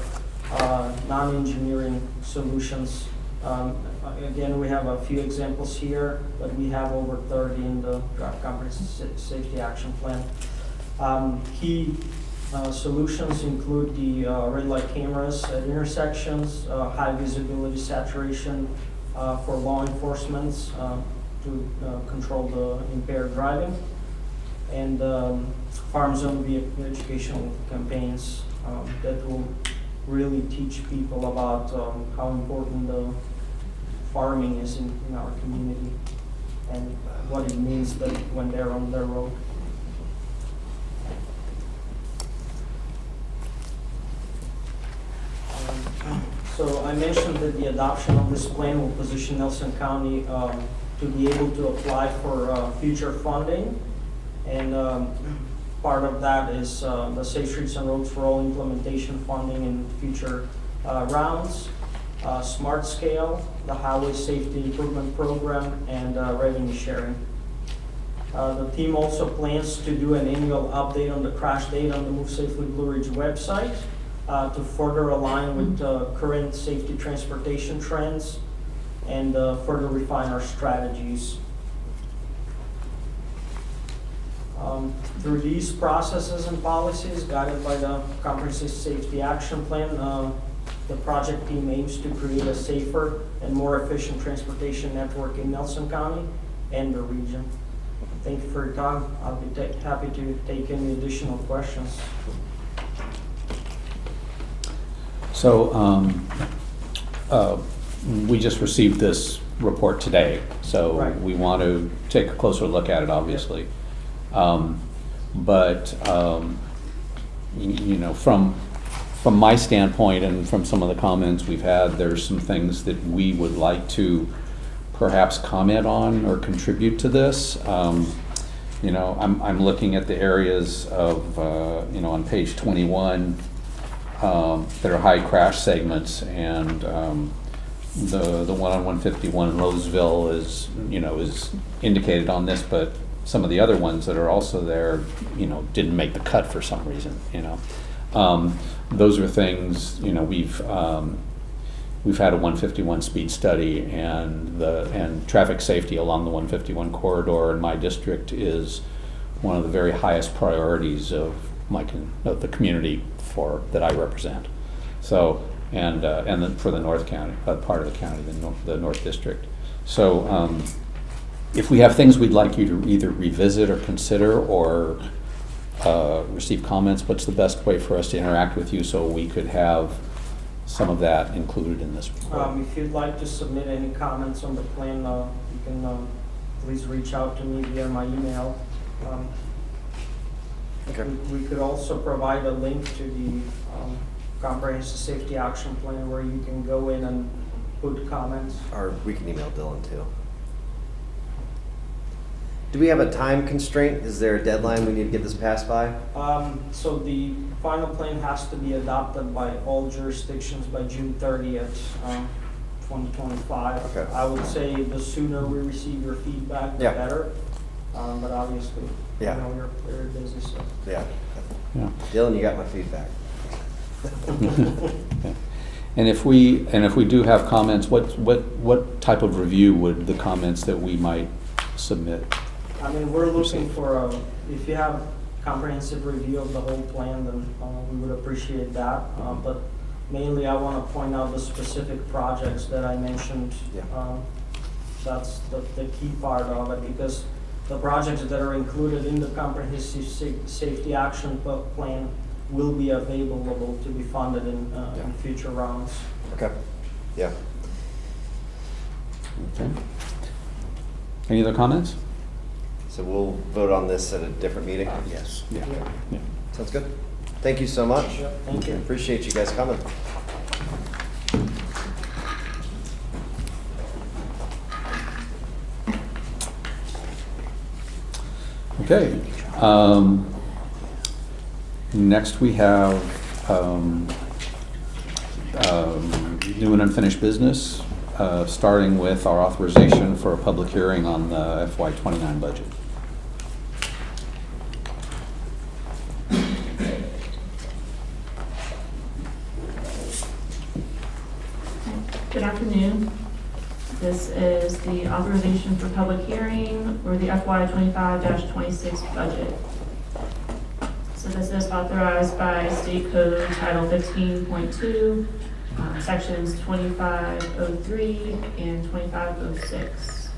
non-engineering solutions. Again, we have a few examples here, but we have over 30 in the draft comprehensive safety action plan. Key solutions include the red light cameras at intersections, high visibility saturation for law enforcement to control the impaired driving, and farm zone educational campaigns that will really teach people about how important the farming is in our community and what it means that when they're on their road. So I mentioned that the adoption of this plan will position Nelson County to be able to apply for future funding, and part of that is the Safe Streets and Roads for All implementation funding in future rounds, Smart Scale, the Highway Safety Improvement Program, and revenue sharing. The team also plans to do an annual update on the crash data on the Move Safely Blue Ridge website. to further align with current safety transportation trends and further refine our strategies. Through these processes and policies, guided by the Comprehensive Safety Action Plan, the project team aims to create a safer and more efficient transportation network in Nelson County and the region. Thank you for your time. I'll be happy to take any additional questions. So, we just received this report today, so Right. we want to take a closer look at it, obviously. You know, from my standpoint and from some of the comments we've had, there's some things that we would like to perhaps comment on or contribute to this. You know, I'm looking at the areas of, you know, on page 21, that are high crash segments, and the one on 151 in Roseville is, you know, is indicated on this, but some of the other ones that are also there, you know, didn't make the cut for some reason, you know. Those are things, you know, we've had a 151 speed study, and traffic safety along the 151 corridor in my district is one of the very highest priorities of the community that I represent. So, and then for the North County, part of the county, the North District. So, if we have things we'd like you to either revisit or consider or receive comments, what's the best way for us to interact with you so we could have some of that included in this report? If you'd like to submit any comments on the plan, you can please reach out to me via my email. Okay. We could also provide a link to the Comprehensive Safety Action Plan where you can go in and put comments. Or we can email Dylan too. Do we have a time constraint? Is there a deadline we need to get this passed by? So the final plan has to be adopted by all jurisdictions by June 30th, 2025. Okay. I would say the sooner we receive your feedback, the Yeah. better. But obviously, Yeah. you know, you're very busy, so. Yeah. Yeah. Dylan, you got my feedback. And if we do have comments, what type of review would the comments that we might submit? I mean, we're looking for, if you have comprehensive review of the whole plan, then we would appreciate that. But mainly, I want to point out the specific projects that I mentioned. Yeah. That's the key part of it, because the projects that are included in the Comprehensive Safety Action Plan will be available to be funded in future rounds. Okay. Yeah. Okay. Any other comments? So we'll vote on this at a different meeting? Yes. Yeah. Yeah. Sounds good. Thank you so much. Yep, thank you. Appreciate you guys coming. Okay. Next we have new and unfinished business, starting with our authorization for a public hearing on the FY29 budget. Good afternoon. This is the authorization for public hearing for the FY 25-26 budget. So this is authorized by State Code Title 15.2, Sections 2503 and 2506.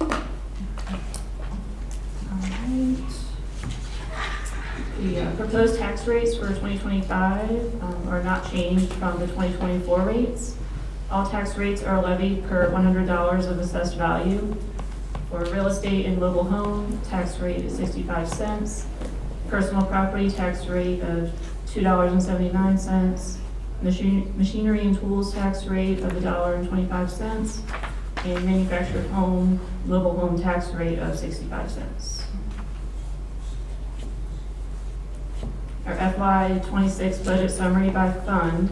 All right. The proposed tax rates for 2025 are not changed from the 2024 rates. All tax rates are levied per $100 of assessed value. For real estate and mobile home, tax rate is 65 cents. Personal property tax rate of $2.79. Machinery and tools tax rate of $1.25. And manufactured home, mobile home tax rate of 65 cents. Our FY 26 budget summary by fund.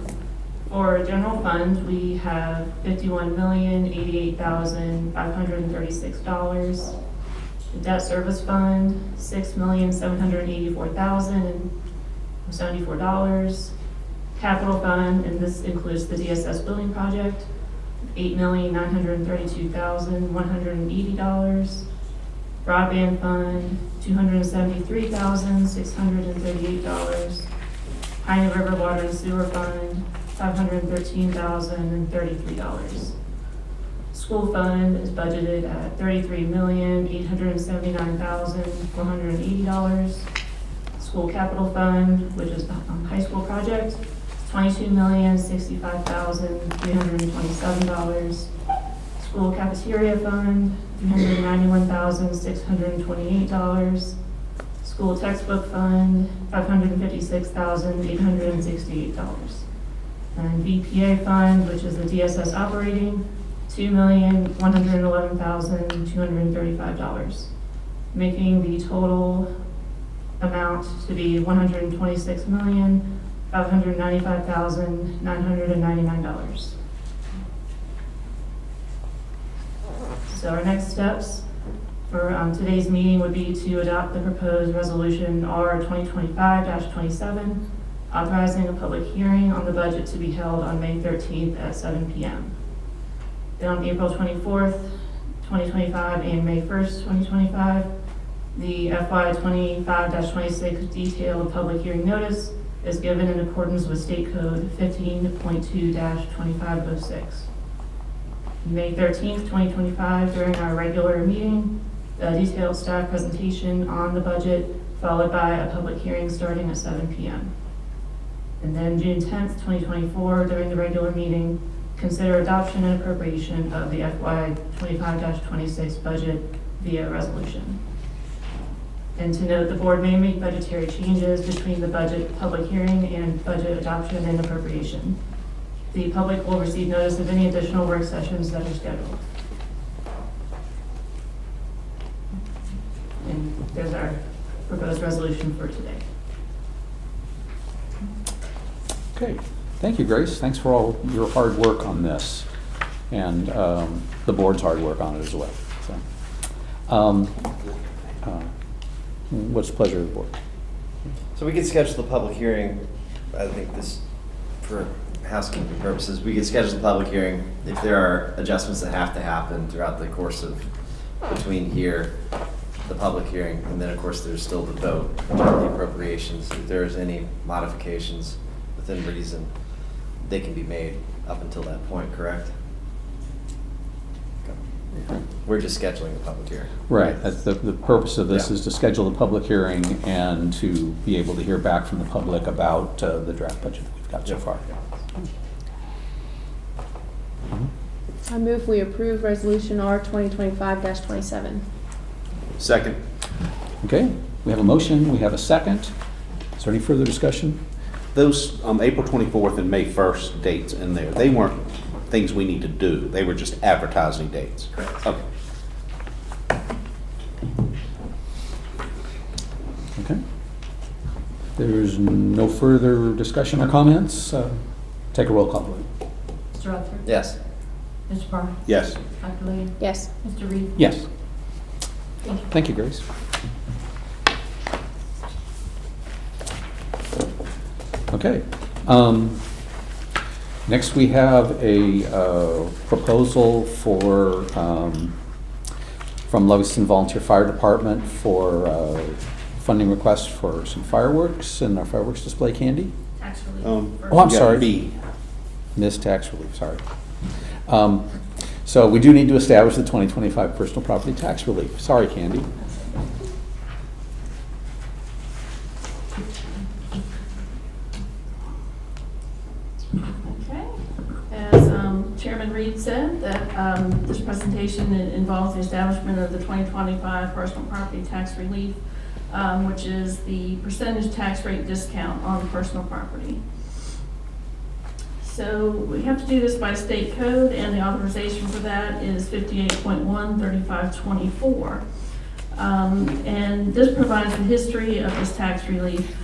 For general fund, we have $51,088,536. The debt service fund, $6,784,074. Capital fund, and this includes the DSS building project, $8,932,180. Broadband fund, $273,638. Pioneer River Water and Sewer Fund, $513,033. School fund is budgeted at $33,879,480. School capital fund, which is the high school project, $22,065,327. School cafeteria fund, $391,628. School textbook fund, $556,868. And VPA fund, which is the DSS operating, $2,111,235, making the total amount to be $126,595,999. So our next steps for today's meeting would be to adopt the proposed resolution R 2025-27, authorizing a public hearing on the budget to be held on May 13th at 7 p.m. Then on April 24th, 2025 and May 1st, 2025, the FY 25-26 detailed public hearing notice is given in accordance with State Code 15.2-2506. May 13th, 2025, during our regular meeting, a detailed staff presentation on the budget, followed by a public hearing starting at 7 p.m. And then June 10th, 2024, during the regular meeting, consider adoption and appropriation of the FY 25-26 budget via resolution. And to note, the board may make budgetary changes between the budget public hearing and budget adoption and appropriation. The public will receive notice of any additional work sessions that are scheduled. And there's our proposed resolution for today. Okay, thank you, Grace. Thanks for all your hard work on this, and the board's hard work on it as well. So, what's the pleasure of the board? So we could schedule the public hearing, I think this, for housekeeping purposes, we could schedule the public hearing if there are adjustments that have to happen throughout the course of, between here, the public hearing, and then of course there's still the vote on the appropriations. If there's any modifications within reason, they can be made up until that point, correct? Okay. We're just scheduling the public hearing. Right, that's the purpose of this, is to schedule the public hearing and to be able to hear back from the public about the draft budget that we've got so far. I move we approve Resolution R 2025-27. Second. Okay, we have a motion, we have a second. Is there any further discussion? Those April 24th and May 1st dates in there, they weren't things we need to do. They were just advertising dates. Correct. Okay. Okay. There's no further discussion or comments. Take a roll call, please. Mr. Rutherford? Yes. Mr. Barr? Yes. Dr. Lee? Yes. Mr. Reed? Yes. Thank you. Thank you, Grace. Okay. Next, we have a proposal for, from Livingston Volunteer Fire Department for funding request for some fireworks and our fireworks display candy. Tax relief. Oh, I'm Yeah, sorry. B. Missed tax relief, sorry. So we do need to establish the 2025 personal property tax relief. Sorry, Candy. Okay. As Chairman Reed said, that this presentation involves the establishment of the 2025 personal property tax relief, which is the percentage tax rate discount on personal property. So we have to do this by state code, and the authorization for that is 58.13524. And this provides the history of this tax relief.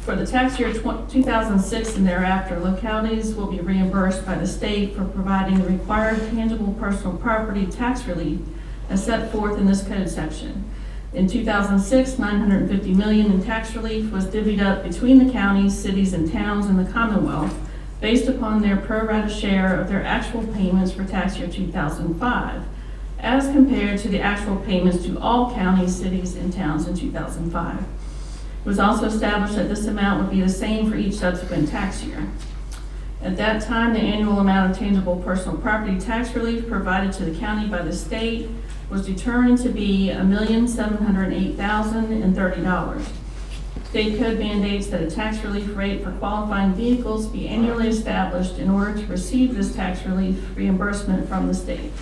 For the tax year 2006 and thereafter, localities will be reimbursed by the state for providing the required tangible personal property tax relief as set forth in this code section. In 2006, $950 million in tax relief was divvied up between the counties, cities, and towns in the Commonwealth based upon their pro rata share of their actual payments for tax year 2005, as compared to the actual payments to all counties, cities, and towns in 2005. It was also established that this amount would be the same for each subsequent tax year. At that time, the annual amount of tangible personal property tax relief provided to the county by the state was determined to be $1,708,030. State code mandates that a tax relief rate for qualifying vehicles be annually established in order to receive this tax relief reimbursement from the state.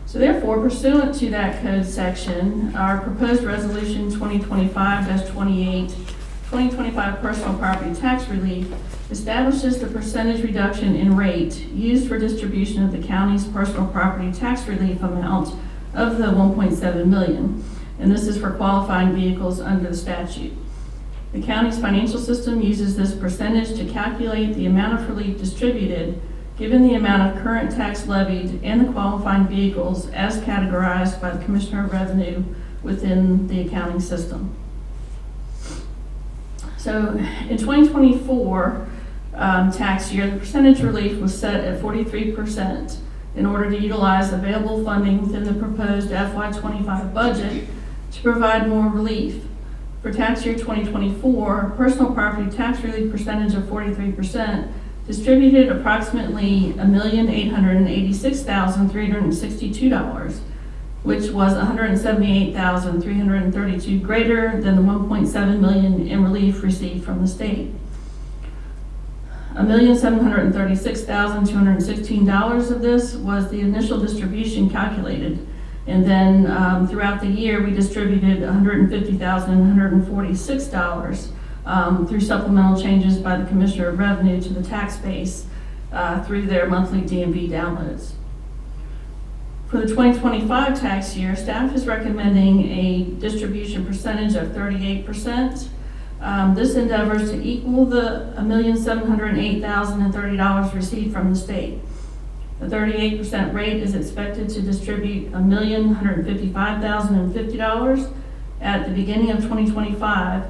So therefore, pursuant to that code section, our proposed resolution 2025-28, 2025 personal property tax relief establishes the percentage reduction in rate used for distribution of the county's personal property tax relief amount of the $1.7 million. And this is for qualifying vehicles under the statute. The county's financial system uses this percentage to calculate the amount of relief distributed given the amount of current tax levied and the qualifying vehicles as categorized by the Commissioner of Revenue within the accounting system. So in 2024 tax year, the percentage relief was set at 43% in order to utilize available funding within the proposed FY25 budget to provide more relief. For tax year 2024, personal property tax relief percentage of 43% distributed approximately $1,886,362, which was $178,332 greater than the $1.7 million in relief received from the state. $1,736,216 of this was the initial distribution calculated, and then throughout the year we distributed $150,146 through supplemental changes by the Commissioner of Revenue to the tax base through their monthly DMV downloads. For the 2025 tax year, staff is recommending a distribution percentage of 38%. This endeavors to equal the $1,708,030 received from the state. The 38% rate is expected to distribute $1,155,050 at the beginning of 2025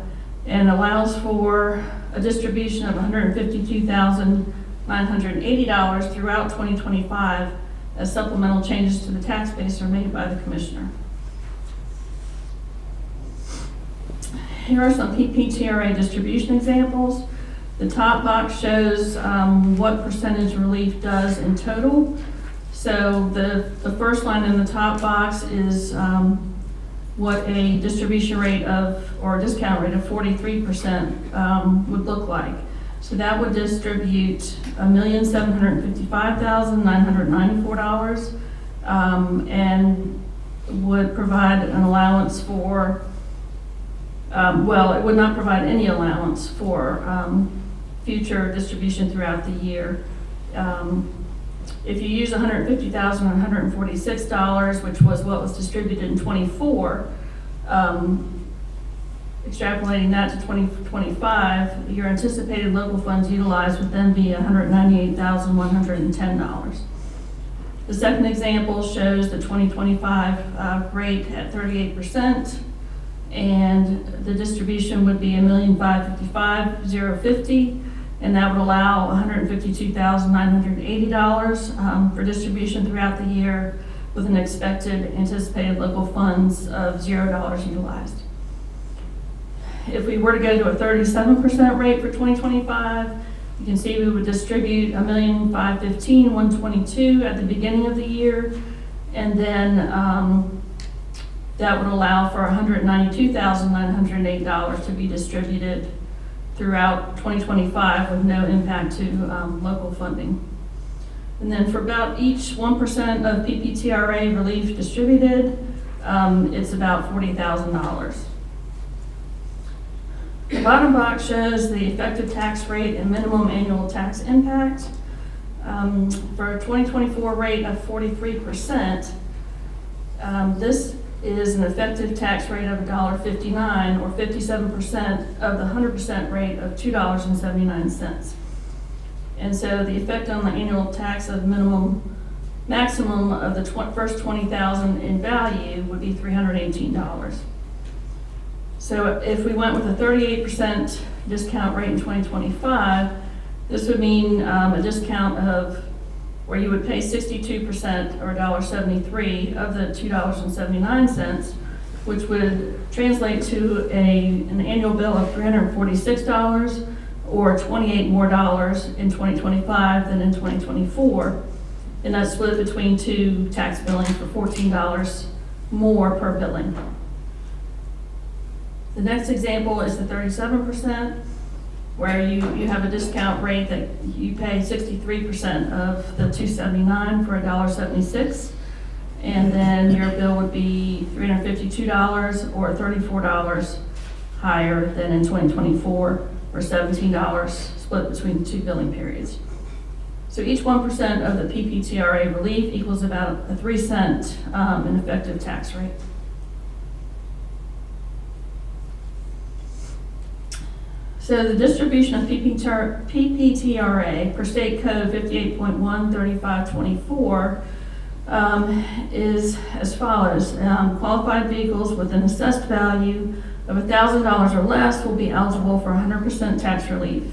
and allows for a distribution of $152,980 throughout 2025 as supplemental changes to the tax base are made by the Commissioner. Here are some PPTRA distribution examples. The top box shows what percentage relief does in total. So the first line in the top box is what a distribution rate of, or a discount rate of 43% would look like. So that would distribute $1,755,994 and would provide an allowance for, well, it would not provide any allowance for future distribution throughout the year. If you use $150,146, which was what was distributed in 24, extrapolating that to 2025, your anticipated local funds utilized would then be $198,110. The second example shows the 2025 rate at 38%, and the distribution would be $1,555,050, and that would allow $152,980 for distribution throughout the year with an expected anticipated local funds of $0 utilized. If we were to go to a 37% rate for 2025, you can see we would distribute $1,515,122 at the beginning of the year, and then that would allow for $192,908 to be distributed throughout 2025 with no impact to local funding. And then for about each 1% of PPTRA relief distributed, it's about $40,000. The bottom box shows the effective tax rate and minimum annual tax impact. For a 2024 rate of 43%, this is an effective tax rate of $1.59 or 57% of the 100% rate of $2.79. And so the effect on the annual tax of minimum maximum of the first 20,000 in value would be $318. So if we went with a 38% discount rate in 2025, this would mean a discount of where you would pay 62% or $1.73 of the $2.79, which would translate to an annual bill of $346 or $28 more in 2025 than in 2024. And that's split between two tax billings for $14 more per billing. The next example is the 37%, where you have a discount rate that you pay 63% of the $2.79 for $1.76. And then your bill would be $352 or $34 higher than in 2024, or $17 split between the two billing periods. So each 1% of the PPTRA relief equals about a 3 cent in effective tax rate. So the distribution of PPTRA per state code 58.13524 is as follows. Qualified vehicles with an assessed value of $1,000 or less will be eligible for 100% tax relief.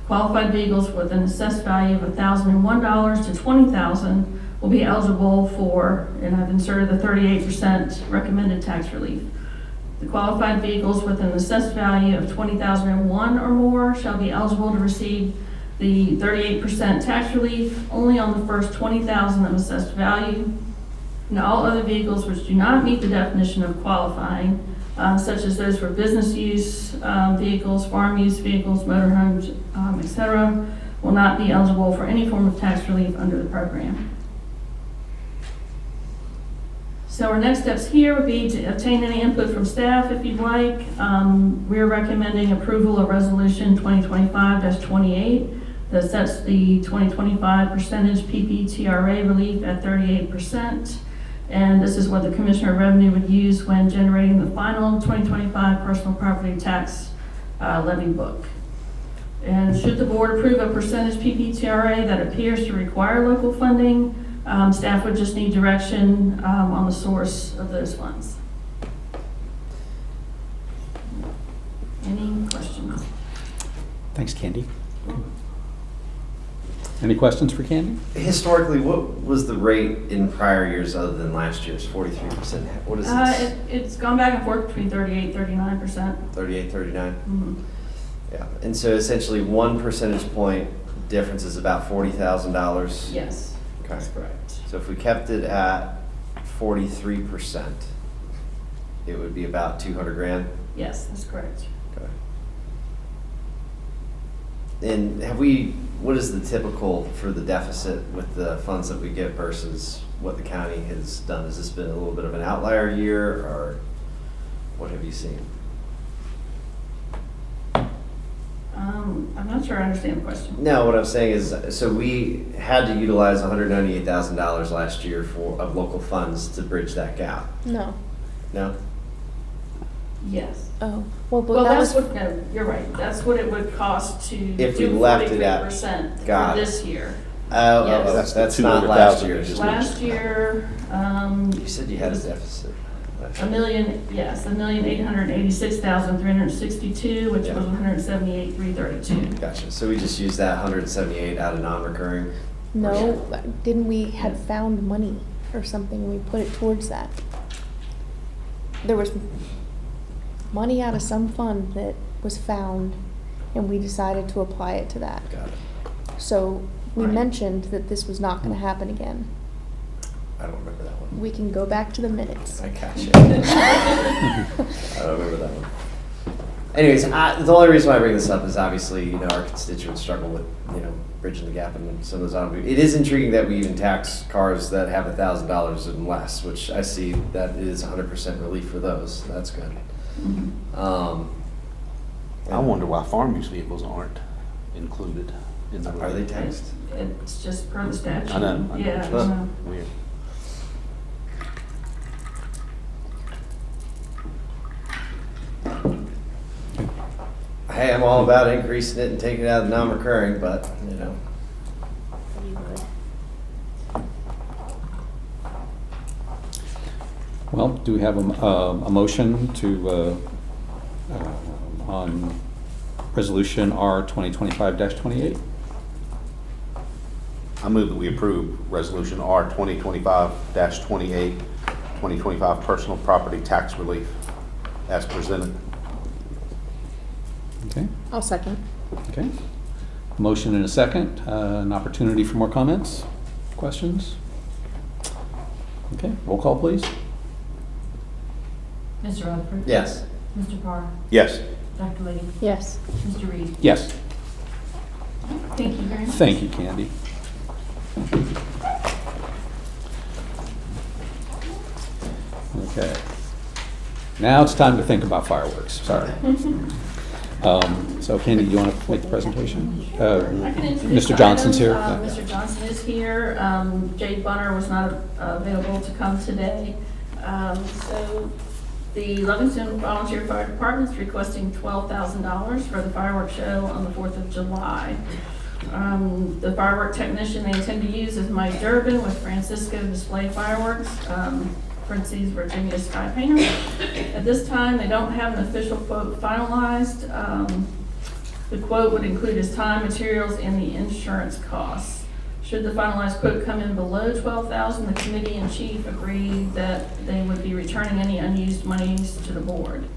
Qualified vehicles with an assessed value of $1,001 to $20,000 will be eligible for, and I've inserted the 38% recommended tax relief. The qualified vehicles with an assessed value of $20,001 or more shall be eligible to receive the 38% tax relief only on the first $20,000 of assessed value. And all other vehicles which do not meet the definition of qualifying, such as those for business use vehicles, farm use vehicles, motorhomes, etc., will not be eligible for any form of tax relief under the program. So our next steps here would be to obtain any input from staff if you'd like. We're recommending approval of Resolution 2025-28 that sets the 2025 percentage PPTRA relief at 38%. And this is what the Commissioner of Revenue would use when generating the final 2025 personal property tax levy book. And should the board approve a percentage PPTRA that appears to require local funding, staff would just need direction on the source of those funds. Any questions? Thanks, Candy. Any questions for Candy? Historically, what was the rate in prior years other than last year's 43%? What is it? It's gone back and forth between 38, 39%. 38, 39? Mm-hmm. Yeah, and so essentially 1 percentage point difference is about $40,000? Yes, Okay. that's correct. So if we kept it at 43%, it would be about 200 grand? Yes, that's correct. Okay. And what is the typical for the deficit with the funds that we get versus what the county has done? Has this been a little bit of an outlier year, or what have you seen? I'm not sure I understand the question. No, what I'm saying is, so we had to utilize $198,000 last year of local funds to bridge that gap. No. No? Yes. Oh, well, but Well, that that's was, what, no, you're right. That's what it would cost to If we do left it at- 43% for got it. this year. Oh, Yes. That's the that's not 200,000 last you year's. just Last year, You said you had a deficit. $1,886,362, which Yeah. was $178,332. Gotcha. So we just used that 178 out of non-recurring? no, didn't we had found money or something, and we put it towards that? There was money out of some fund that was found, and we decided to apply it to that. Got it. So we Right. mentioned that this was not gonna happen again. I don't remember that one. We can go back to the minutes. I gotcha. I don't remember that one. Anyways, the only reason why I bring this up is obviously, our constituents struggle with, bridging the gap in some of those automobiles. It is intriguing that we even tax cars that have $1,000 and less, which I see that is 100% relief for those. That's good. I wonder why farm use vehicles aren't included in the. Are they taxed? It's just per the statute. I know. Yeah, I Huh. know. Weird. Hey, I'm all about increasing it and taking it out of the non-recurring, but, Well, do we have a motion to, on Resolution R 2025-28? I move that we approve Resolution R 2025-28, 2025 personal property tax relief as presented. Okay, I'll second. okay. Motion and a second. An opportunity for more comments, questions? Okay, roll call, please. Mr. Rutherford? Yes. Mr. Parr? Yes. Dr. Lee? Yes. Mr. Reed? Yes. Thank you very much. Thank you, Candy. Okay. Now it's time to think about fireworks. Sorry. So Candy, do you want to make the presentation? I can introduce Mr. the Johnson's here. items. Mr. Johnson is here. Jade Bunner was not available to come today. So the Livingston Volunteer Fire Department is requesting $12,000 for the fireworks show on the 4th of July. The firework technician they intend to use is Mike Durbin with Francisco Display Fireworks, parentheses Virginia Sky Painter. At this time, they don't have an official quote finalized. The quote would include his time, materials, and the insurance costs. Should the finalized quote come in below $12,000, the committee in chief agreed that they would be returning any unused monies to the board.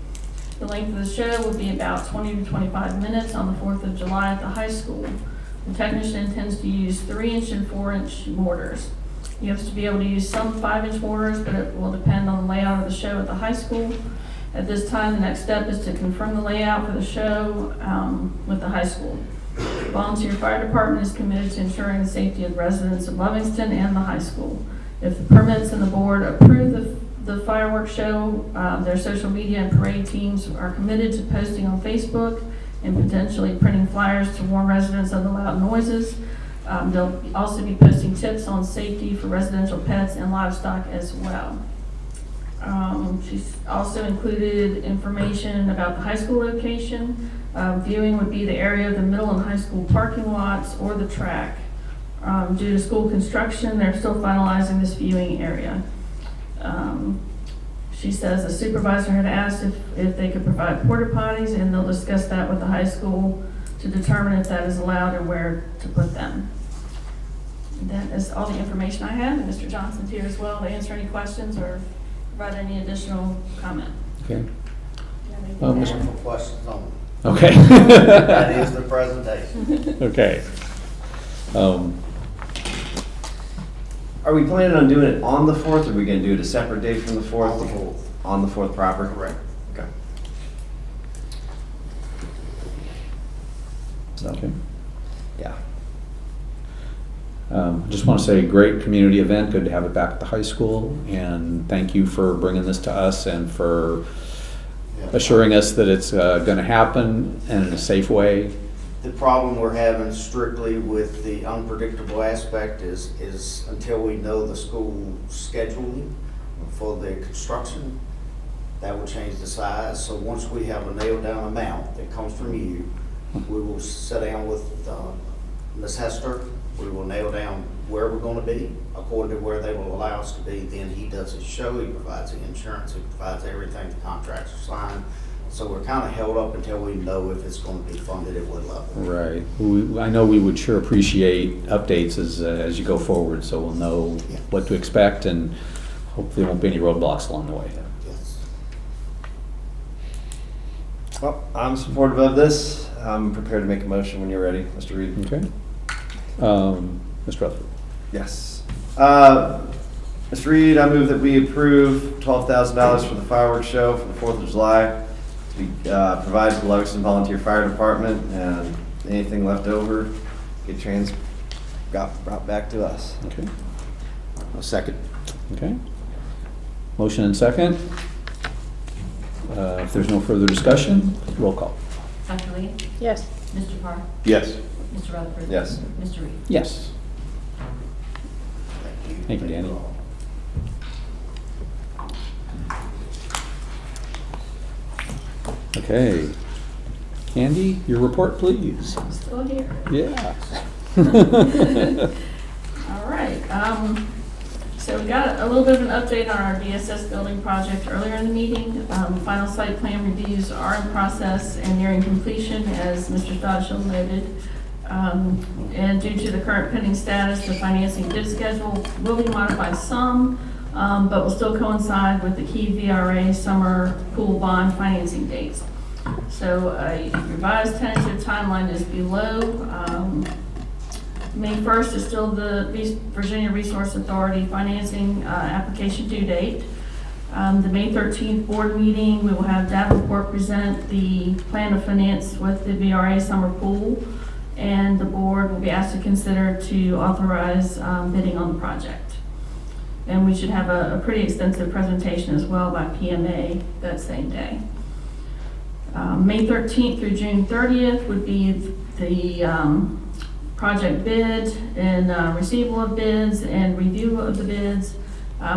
The length of the show would be about 20 to 25 minutes on the 4th of July at the high school. The technician intends to use 3-inch and 4-inch mortars. You have to be able to use some 5-inch mortars, but it will depend on the layout of the show at the high school. At this time, the next step is to confirm the layout for the show with the high school. The Volunteer Fire Department is committed to ensuring the safety of residents of Livingston and the high school. If the permits and the board approve the fireworks show, their social media and parade teams are committed to posting on Facebook and potentially printing flyers to warn residents of the loud noises. They'll also be posting tips on safety for residential pets and livestock as well. She's also included information about the high school location. Viewing would be the area of the middle and high school parking lots or the track. Due to school construction, they're still finalizing this viewing area. She says the supervisor had asked if they could provide porta potties, and they'll discuss that with the high school to determine if that is allowed and where to put them. And that is all the information I have, and Mr. Johnson's here as well to answer any questions or provide any additional comment. Okay. Wonderful questions on. Okay. That is the presentation. Okay. Are we planning on doing it on the 4th, or are we gonna do it a separate date from the 4th? On the 4th. On the 4th proper? Correct. Okay. So, Okay. yeah. Just want to say, great community event. Good to have it back at the high school. And thank you for bringing this to us and for assuring us that it's going to happen and in a safe way. The problem we're having strictly with the unpredictable aspect is until we know the school scheduling for the construction, that will change the size. So once we have a nailed down amount that comes from you, we will sit down with Ms. Hester. We will nail down where we're going to be according to where they will allow us to be. Then he does his show, he provides the insurance, he provides everything, the contracts are signed. So we're kind of held up until we know if it's going to be funded at what level. Right. I know we would sure appreciate updates as you go forward, so we'll know what to expect, and hopefully there won't be any roadblocks along the way. Yes. Well, I'm supportive of this. I'm prepared to make a motion when you're ready, Mr. Reed. Okay. Mr. Rutherford. Yes. Mr. Reed, I move that we approve $12,000 for the fireworks show for the 4th of July to be provided to the Livingston Volunteer Fire Department, and anything left over got brought back to us. Okay. A second. Okay. Motion and second. If there's no further discussion, roll call. Dr. Lee? Yes. Mr. Parr? Yes. Mr. Rutherford? Yes. Mr. Reed? Yes. Thank you, Danny. Okay. Candy, your report, please. I'm still here. Yeah. All right. So we got a little bit of an update on our DSS building project earlier in the meeting. Final site plan reviews are in process and nearing completion, as Mr. Dodgill noted. And due to the current pending status, the financing bid schedule will be modified some, but will still coincide with the key VRA summer pool bond financing dates. So a revised tentative timeline is below. May 1st is still the Virginia Resource Authority financing application due date. The May 13th board meeting, we will have Davenport present the plan of finance with the VRA summer pool, and the board will be asked to consider to authorize bidding on the project. And we should have a pretty extensive presentation as well by PMA that same day. May 13th through June 30th would be the project bid and receival of bids and review of the bids,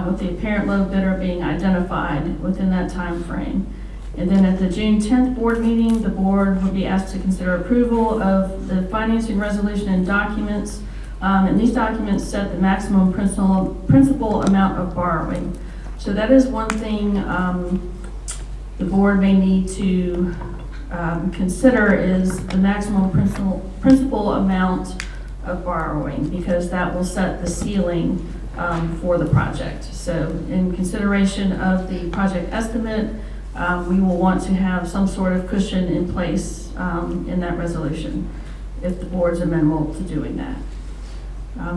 with the apparent low bidder being identified within that time frame. And then at the June 10th board meeting, the board would be asked to consider approval of the financing resolution and documents. And these documents set the maximum principal amount of borrowing. So that is one thing the board may need to consider, is the maximum principal amount of borrowing, because that will set the ceiling for the project. So in consideration of the project estimate, we will want to have some sort of cushion in place in that resolution, if the board's amenable to doing that.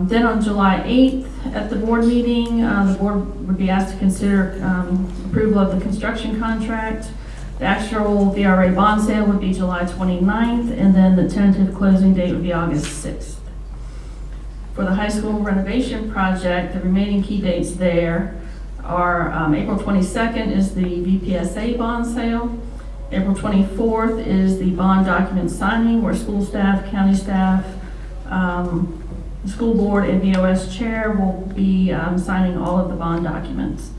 Then on July 8th, at the board meeting, the board would be asked to consider approval of the construction contract. The actual VRA bond sale would be July 29th, and then the tentative closing date would be August 6th. For the high school renovation project, the remaining key dates there are April 22nd is the VPSA bond sale. April 24th is the bond document signing, where school staff, county staff, the school board, and BOS chair will be signing all of the bond documents.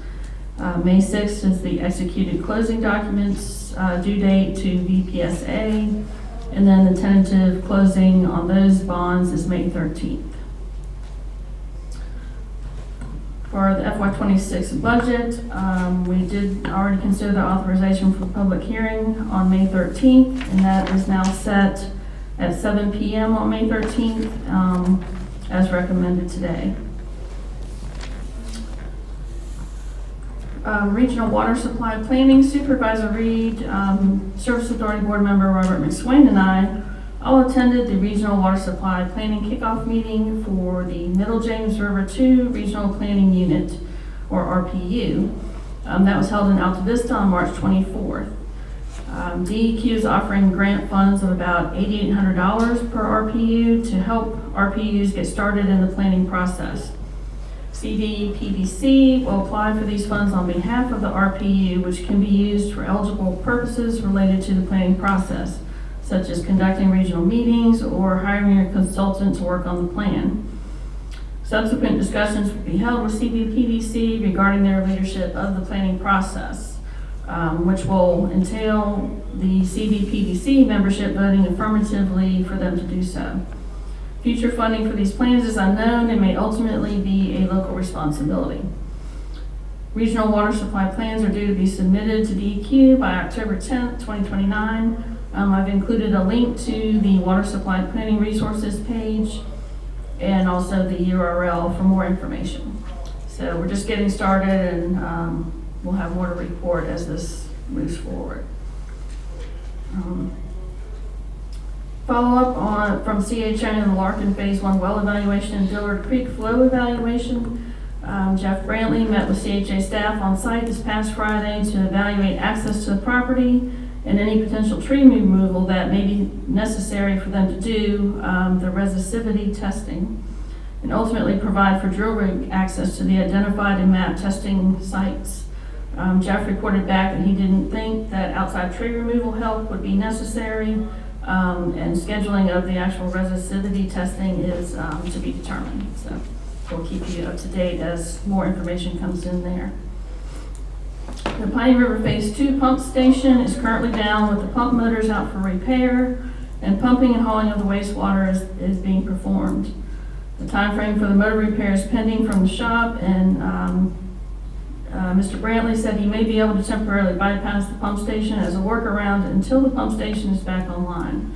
May 6th is the executed closing documents due date to VPSA, and then the tentative closing on those bonds is May 13th. For the FY26 budget, we did already consider the authorization for public hearing on May 13th, and that is now set at 7 p.m. on May 13th, as recommended today. Regional Water Supply Planning Supervisor Reed, Service Authority Board Member Robert McSwain, and I all attended the Regional Water Supply Planning Kickoff Meeting for the Middle James River 2 Regional Planning Unit, or RPU. That was held in Alta Vista on March 24th. DEQ is offering grant funds of about $8,800 per RPU to help RPUs get started in the planning process. CDPDC will apply for these funds on behalf of the RPU, which can be used for eligible purposes related to the planning process, such as conducting regional meetings or hiring a consultant to work on the plan. Subsequent discussions will be held with CDPDC regarding their leadership of the planning process, which will entail the CDPDC membership voting affirmatively for them to do so. Future funding for these plans is unknown and may ultimately be a local responsibility. Regional water supply plans are due to be submitted to DEQ by October 10th, 2029. I've included a link to the water supply planning resources page and also the URL for more information. So we're just getting started, and we'll have more to report as this moves forward. Follow-up from CHA and the Larkin Phase 1 well evaluation and Dillard Creek flow evaluation. Jeff Brantley met with CHA staff on site this past Friday to evaluate access to the property and any potential tree removal that may be necessary for them to do the resistivity testing, and ultimately provide for drill rig access to the identified and mapped testing sites. Jeff reported back that he didn't think that outside tree removal help would be necessary, and scheduling of the actual resistivity testing is to be determined. So we'll keep you up to date as more information comes in there. The Piney River Phase 2 pump station is currently down with the pump motors out for repair, and pumping and hauling of the wastewater is being performed. The timeframe for the motor repair is pending from the shop, and Mr. Brantley said he may be able to temporarily bypass the pump station as a workaround until the pump station is back online.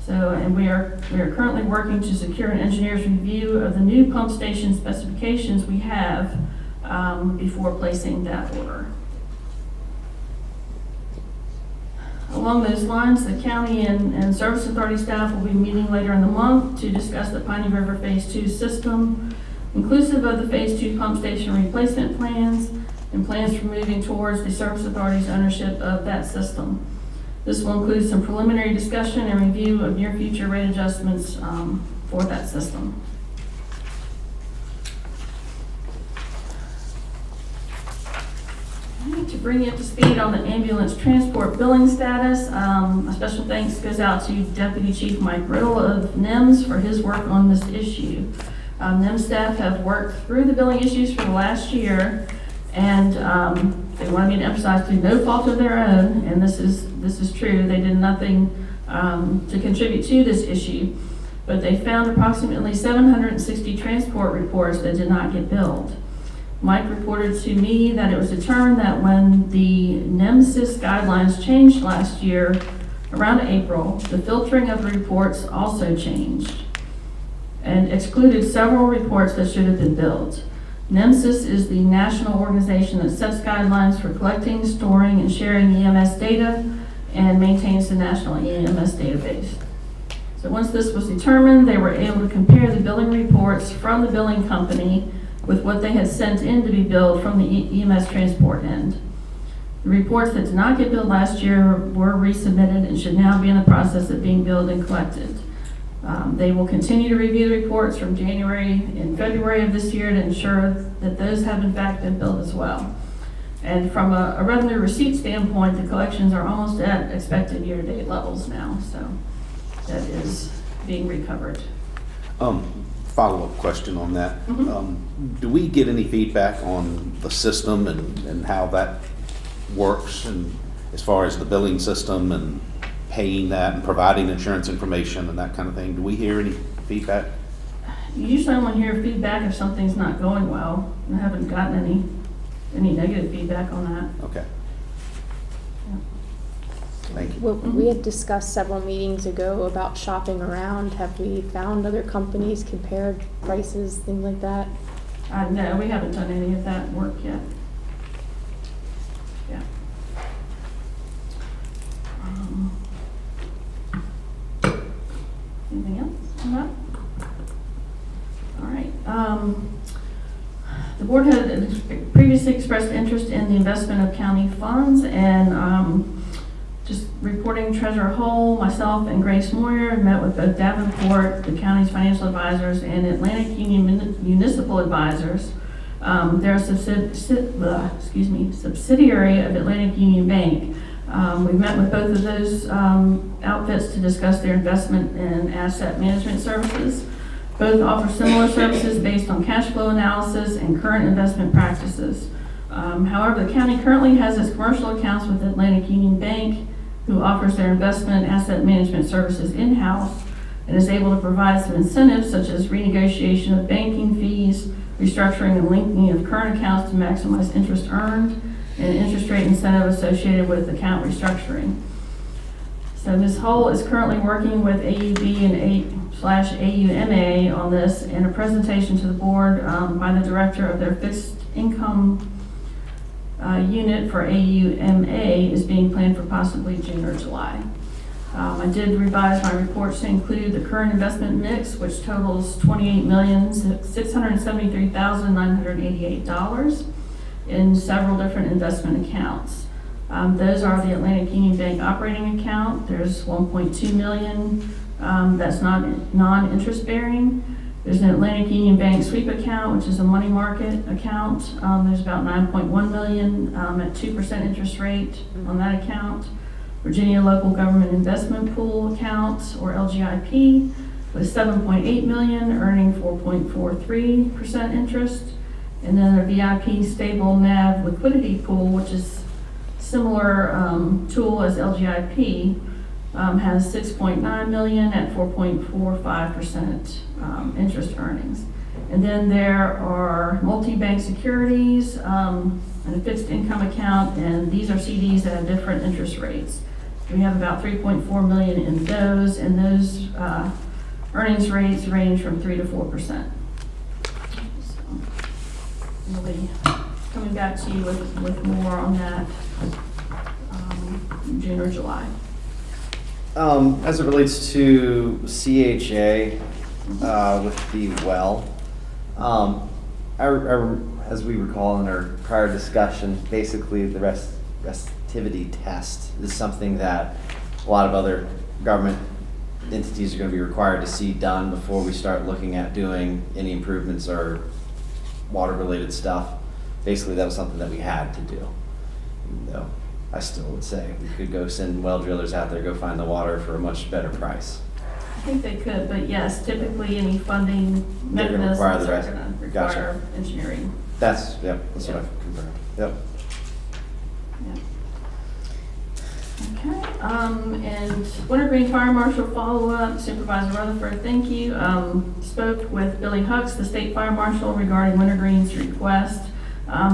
So, and we are currently working to secure an engineer's review of the new pump station specifications we have before placing that order. Along those lines, the county and service authority staff will be meeting later in the month to discuss the Piney River Phase 2 system, inclusive of the Phase 2 pump station replacement plans and plans for moving towards the service authority's ownership of that system. This will include some preliminary discussion and review of near future rate adjustments for that system. To bring you up to speed on the ambulance transport billing status, a special thanks goes out to Deputy Chief Mike Riddle of NIMS for his work on this issue. NIMS staff have worked through the billing issues for the last year, and they wanted me to emphasize through no fault of their own, and this is true. They did nothing to contribute to this issue, but they found approximately 760 transport reports that did not get billed. Mike reported to me that it was determined that when the NEMSIS guidelines changed last year, around April, the filtering of the reports also changed and excluded several reports that should have been billed. NEMSIS is the national organization that sets guidelines for collecting, storing, and sharing EMS data and maintains the national EMS database. So once this was determined, they were able to compare the billing reports from the billing company with what they had sent in to be billed from the EMS transport end. The reports that did not get billed last year were resubmitted and should now be in the process of being billed and collected. They will continue to review the reports from January and February of this year to ensure that those have in fact been billed as well. And from a revenue receipt standpoint, the collections are almost at expected year-to-date levels now, so that is being recovered. Follow-up question on that. Do we get any feedback on the system and how that works, and as far as the billing system and paying that and providing insurance information and that kind of thing? Do we hear any feedback? You usually only hear feedback if something's not going well. I haven't gotten any negative feedback on that. Okay. Thank you. Well, we had discussed several meetings ago about shopping around. Have we found other companies, compared prices, things like that? No, we haven't done any of that work yet. Yeah. Anything else on that? All right. The board had previously expressed interest in the investment of county funds, and just reporting Treasurer Hull, myself, and Grace Moyer met with both Davenport, the county's financial advisors, and Atlantic Union Municipal Advisors. They're a subsidiary of Atlantic Union Bank. We met with both of those outfits to discuss their investment in asset management services. Both offer similar services based on cash flow analysis and current investment practices. However, the county currently has its commercial accounts with Atlantic Union Bank, who offers their investment and asset management services in-house and is able to provide some incentives such as renegotiation of banking fees, restructuring and linking of current accounts to maximize interest earned, and interest rate incentive associated with account restructuring. So Ms. Hull is currently working with AUB and /AUMA on this, and a presentation to the board by the director of their fixed income unit for AUMA is being planned for possibly June or July. I did revise my reports to include the current investment mix, which totals $28,673,988 in several different investment accounts. Those are the Atlantic Union Bank operating account. There's $1.2 million that's non-interest bearing. There's an Atlantic Union Bank sweep account, which is a money market account. There's about $9.1 million at 2% interest rate on that account. Virginia Local Government Investment Pool account, or LGIP, with $7.8 million, earning 4.43% interest. And then a VIP Stable NAV Liquidity Pool, which is similar tool as LGIP, has 6.9 million at 4.45% interest earnings. And then there are multi-bank securities and a fixed income account, and these are CDs that have different interest rates. We have about 3.4 million in those, and those earnings rates range from 3 to 4%. So, we'll be coming back to you with more on that in June or July. As it relates to CHA with the well, as we recall in our prior discussion, basically the restivity test is something that a lot of other government entities are going to be required to see done before we start looking at doing any improvements or water-related stuff. Basically, that was something that we had to do. Even though I still would say we could go send well drillers out there, go find the water for a much better price. I think they could, but yes, typically any funding They're gonna mechanisms require are the rest. going to Gotcha. require engineering. That's what I've confirmed. Yep. Okay, and Wintergreen Fire Marshal follow-up, Supervisor Rutherford, thank you. Spoke with Billy Hucks, the State Fire Marshal, regarding Wintergreen's request.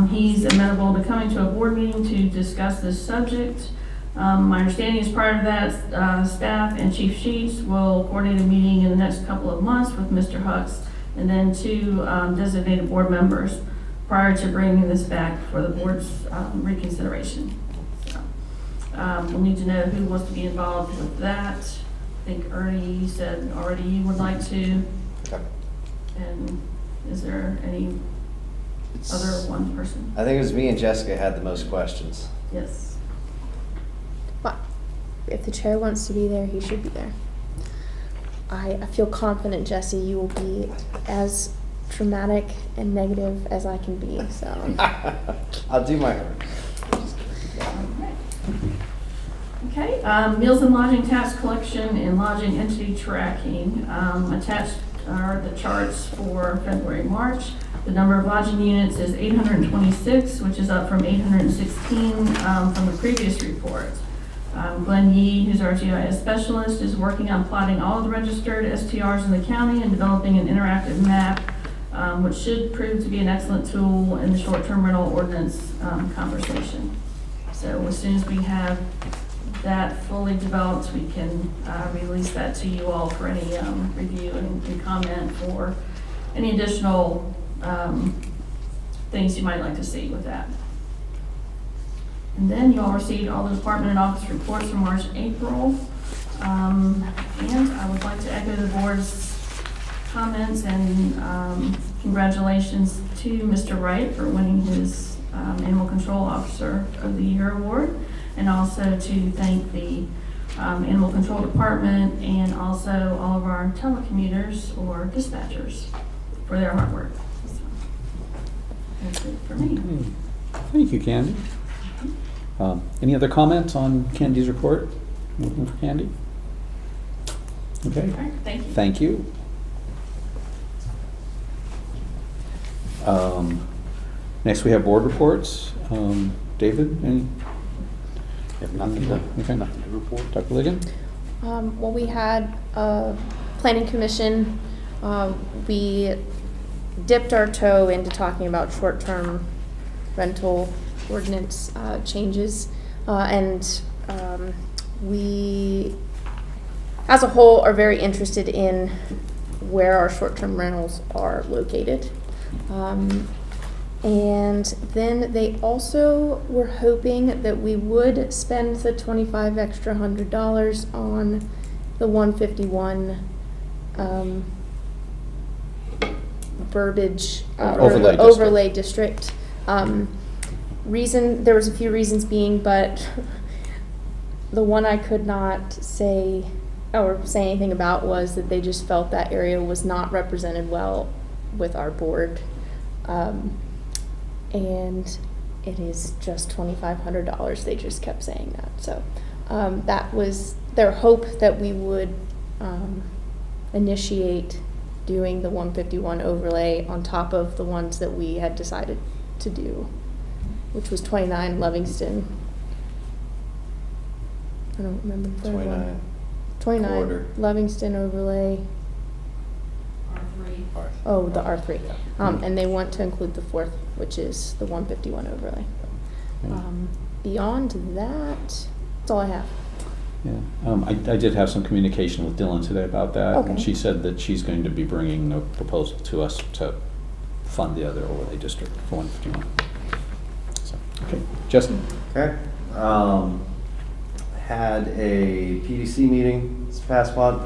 He's amenable to coming to a board meeting to discuss this subject. My understanding is prior to that, staff and Chief Sheets will coordinate a meeting in the next couple of months with Mr. Hucks and then 2 designated board members prior to bringing this back for the board's reconsideration. So, we'll need to know who wants to be involved with that. I think Ernie, you said already you would like to. Okay. And is there any other one person? I think it was me and Jessica had the most questions. Yes. But if the chair wants to be there, he should be there. I feel confident, Jesse, you will be as dramatic and negative as I can be, so. I'll do my Okay, meals and lodging tax collection and lodging entity tracking. Attached are the charts for February, March. The number of lodging units is 826, which is up from 816 from the previous report. Glenn Yee, who's our GIS specialist, is working on plotting all of the registered STRs in the county and developing an interactive map, which should prove to be an excellent tool in the short-term rental ordinance conversation. So as soon as we have that fully developed, we can release that to you all for any review and comment for any additional things you might like to see with that. And then you all received all the department and office reports from March and April. And I would like to echo the board's comments and congratulations to Mr. Wright for winning his Animal Control Officer of the Year award. And also to thank the Animal Control Department and also all of our telecommuters or dispatchers for their hard work. So, that's it for me. Thank you, Candy. Any other comments on Candy's report? Looking for Candy? Okay. All right, thank you. Thank you. Next, we have board reports. David, any? Have nothing to, Okay. nothing to report. Dr. Ligon? Well, we had a planning commission. We dipped our toe into talking about short-term rental ordinance changes. And we, as a whole, are very interested in where our short-term rentals are located. And then they also were hoping that we would spend the $25 extra $100 on the 151 verbiage Overlay district. overlay district. There was a few reasons being, but the one I could not say or say anything about was that they just felt that area was not represented well with our board. And it is just $2,500. They just kept saying that. So that was their hope, that we would initiate doing the 151 overlay on top of the ones that we had decided to do, which was 29 Livingston I don't remember the third one. 29. 29, Corridor. Livingston overlay, R3. oh, the R3. Yeah. And they want to include the fourth, which is the 151 overlay. Beyond that, that's all I have. Yeah, I did have some communication with Dylan today about that, and Okay. she said that she's going to be bringing a proposal to us to fund the other overlay district for 151. So, okay, Jesse? Okay. Had a PDC meeting this past month.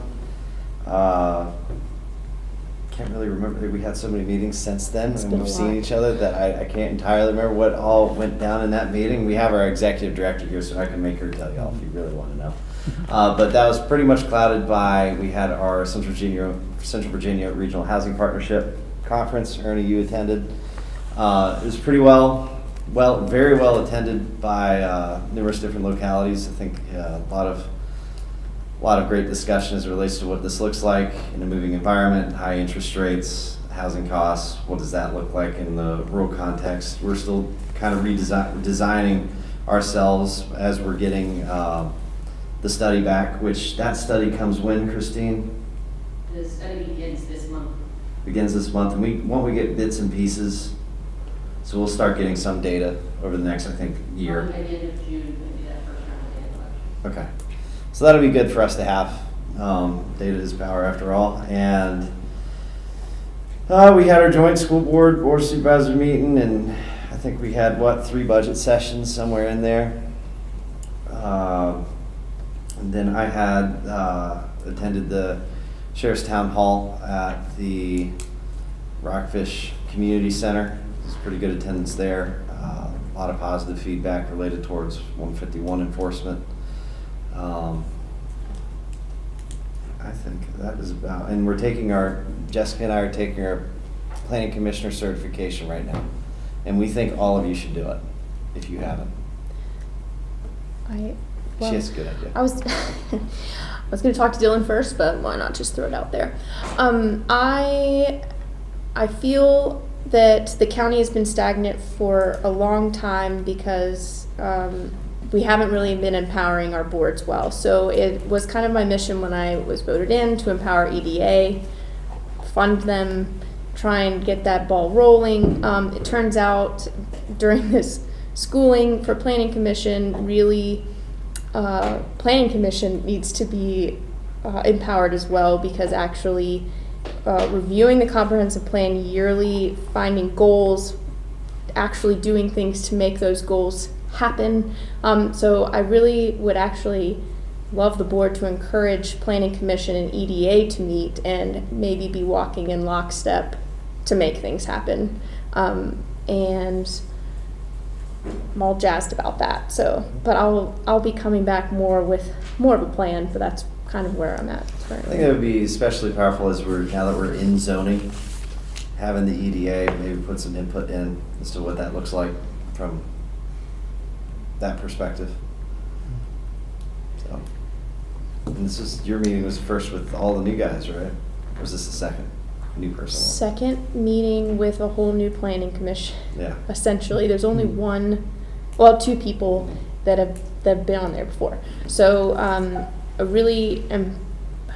Can't really remember, we had so many meetings since then, It's and been we've a seen lot. each other that I can't entirely remember what all went down in that meeting. We have our executive director here, so I can make her tell y'all if you really want to know. But that was pretty much clouded by, we had our Central Virginia Regional Housing Partnership Conference. Ernie, you attended. It was pretty very well attended by numerous different localities. I think a lot of great discussion as it relates to what this looks like in a moving environment, high interest rates, housing costs. What does that look like in the rural context? We're still kind of designing ourselves as we're getting the study back, which that study comes when, Christine? The study begins this month. Begins this month, and we get bits and pieces. So we'll start getting some data over the next, I think, year. By the end of June, maybe that first round of data collection. Okay. So that'll be good for us to have. Data is power after all. And we had our joint school board of supervisor meeting, and I think we had, 3 budget sessions somewhere in there. And then I had attended the Sheriff's Town Hall at the Rockfish Community Center. It was pretty good attendance there. A lot of positive feedback related towards 151 enforcement. I think that is about, and Jessica and I are taking our planning commissioner certification right now. And we think all of you should do it, if you haven't. She has a good idea. I was I was going to talk to Dylan first, but why not just throw it out there? I feel that the county has been stagnant for a long time because we haven't really been empowering our boards well. So it was kind of my mission when I was voted in to empower EDA, fund them, try and get that ball rolling. It turns out during this schooling for planning commission, really planning commission needs to be empowered as well, because actually reviewing the comprehensive plan yearly, finding goals, actually doing things to make those goals happen. So I really would actually love the board to encourage planning commission and EDA to meet and maybe be walking in lockstep to make things happen. And I'm all jazzed about that. So, but I'll be coming back more with more of a plan, but that's kind of where I'm at currently. I think it would be especially powerful now that we're in zoning, having the EDA maybe put some input in as to what that looks like from that perspective. So, and your meeting was first with all the new guys, right? Or was this the second new person one? Second meeting with a whole new planning commission. Yeah. Essentially, there's only two people that have been on there before. So I really am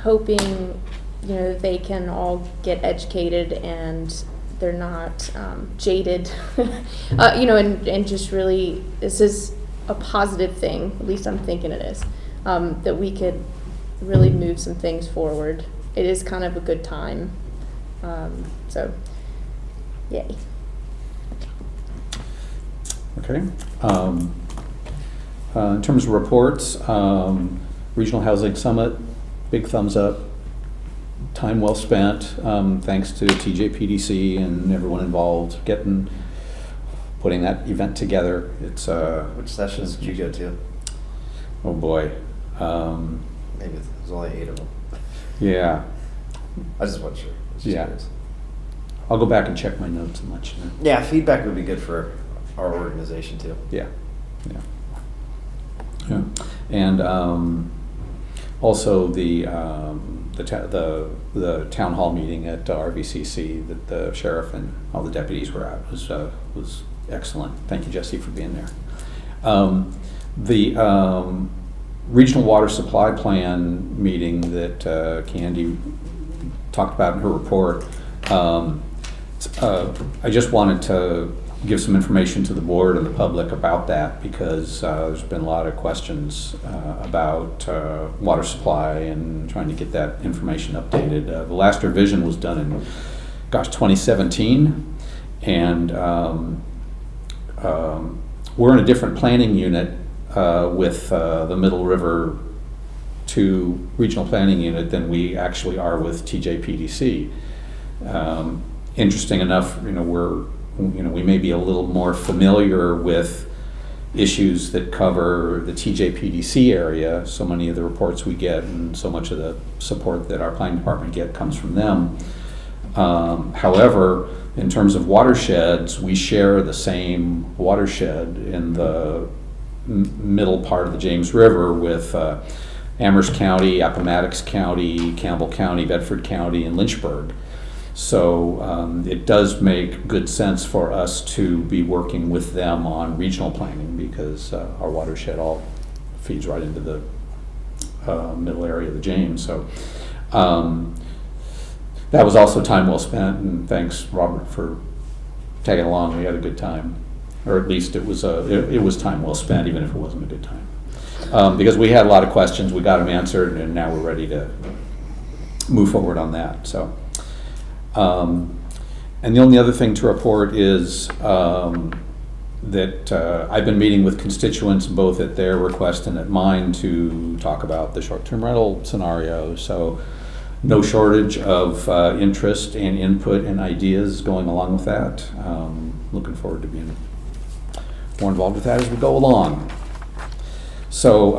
hoping, that they can all get educated and they're not jaded, and just really, this is a positive thing. At least I'm thinking it is, that we could really move some things forward. It is kind of a good time. So, yay. Okay. In terms of reports, Regional Housing Summit, big thumbs up. Time well spent. Thanks to TJPDC and everyone involved putting that event together. It's Which sessions did you go to? oh boy. Maybe there's only 8 of them. Yeah. I just wasn't sure. I was just Yeah. curious. I'll go back and check my notes and let you know. Yeah, feedback would be good for our organization too. Yeah. And also the town hall meeting at RVCC that the sheriff and all the deputies were at was excellent. Thank you, Jesse, for being there. regional water supply plan meeting that Candy talked about in her report, I just wanted to give some information to the board and the public about that, because there's been a lot of questions about water supply and trying to get that information updated. The last revision was done in, 2017, and we're in a different planning unit with the Middle River 2 regional planning unit than we actually are with TJPDC. Interesting enough, we may be a little more familiar with issues that cover the TJPDC area. So many of the reports we get and so much of the support that our planning department get comes from them. However, in terms of watersheds, we share the same watershed in the middle part of the James River with Amherst County, Appomattox County, Campbell County, Bedford County, and Lynchburg. So it does make good sense for us to be working with them on regional planning, because our watershed all feeds right into the middle area of the James. So that was also time well spent, and thanks, Robert, for tagging along. We had a good time, or at least it was time well spent, even if it wasn't a good time, because we had a lot of questions. We got them answered, and now we're ready to move forward on that. So. And the only other thing to report is that I've been meeting with constituents, both at their request and at mine, to talk about the short-term rental scenario. So no shortage of interest and input and ideas going along with that. Looking forward to being more involved with that as we go along. So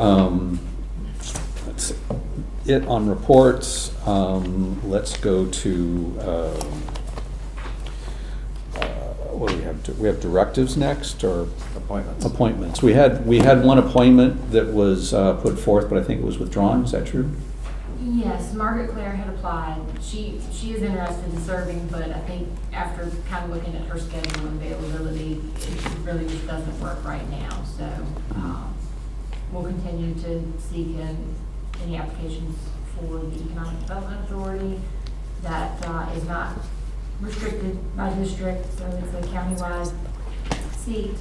let's see. It on reports. Let's go to what do we have? We have directives next, or Appointments. appointments. We had one appointment that was put forth, but I think it was withdrawn. Is that true? Yes, Margaret Claire had applied. She is interested in serving, but I think after kind of looking at her schedule and availability, it really just doesn't work right now. So we'll continue to seek any applications for the Economic Development Authority. That is not restricted by district, so it's a countywide seat.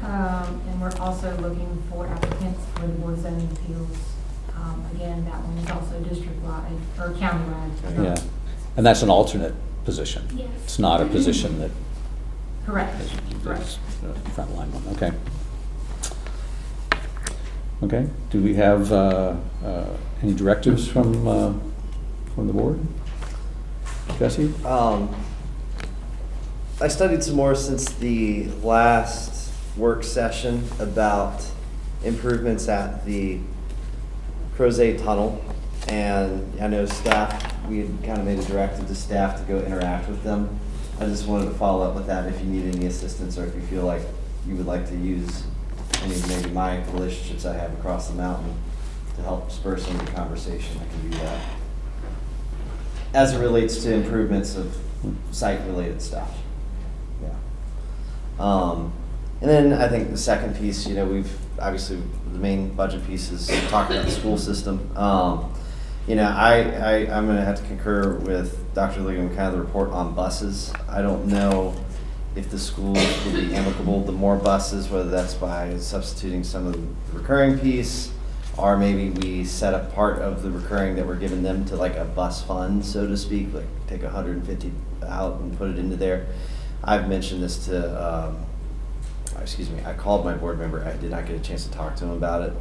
And we're also looking for applicants for the Board of Zoning Appeals. Again, that one is also district-wide or countywide. Yeah, and that's an alternate position. Yes. It's not a position that Correct. is Correct. a frontline one. Okay. Okay. Do we have any directives from the board? Jesse? I studied some more since the last work session about improvements at the Crozet Tunnel, and I know staff, we had kind of made a directive to staff to go interact with them. I just wanted to follow up with that if you need any assistance, or if you feel like you would like to use maybe my relationships I have across the mountain to help spur some of the conversation. I can do that. As it relates to improvements of site-related stuff. Yeah. And then I think the second piece, we've obviously, the main budget piece is talking about the school system. I'm going to have to concur with Dr. Liggum, kind of the report on buses. I don't know if the schools would be amicable to more buses, whether that's by substituting some of the recurring piece, or maybe we set up part of the recurring that we're giving them to like a bus fund, so to speak, like take 150 out and put it into there. I've mentioned this to, I called my board member. I did not get a chance to talk to him about it,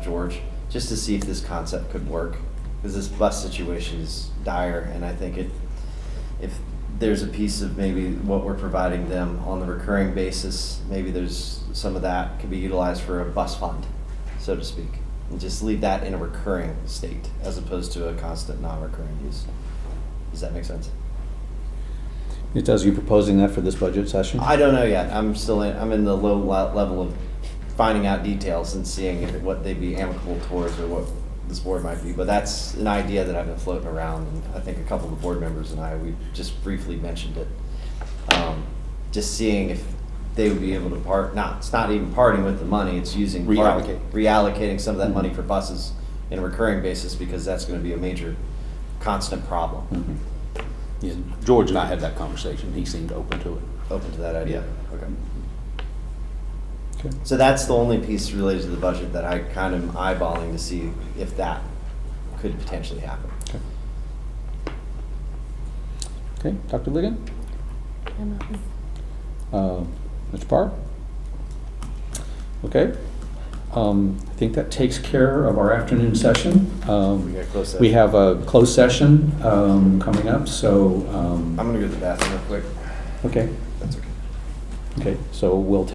George, just to see if this concept could work, because this bus situation is dire, and I think if there's a piece of maybe what we're providing them on the recurring basis, maybe there's some of that could be utilized for a bus fund, so to speak, and just leave that in a recurring state as opposed to a constant non-recurring use. Does that make sense? It does. Are you proposing that for this budget session? I don't know yet. I'm in the low level of finding out details and seeing what they'd be amicable towards or what this board might be. But that's an idea that I've been floating around, and I think a couple of the board members and we just briefly mentioned it. Just seeing if they would be able to it's not even parting with the money, it's using. Reallocate. Reallocating some of that money for buses in a recurring basis, because that's gonna be a major constant problem. Yeah, George and I had that conversation. He seemed open to it. Open to that idea? Okay. Okay. So that's the only piece related to the budget that I kind of am eyeballing to see if that could potentially happen. Okay, Dr. Ligon? Mr. Parr? Okay. I think that takes care of our afternoon session. We got closed We session. have a closed session coming up, so, I'm gonna go to the bathroom real quick. okay. That's okay. Okay, so we'll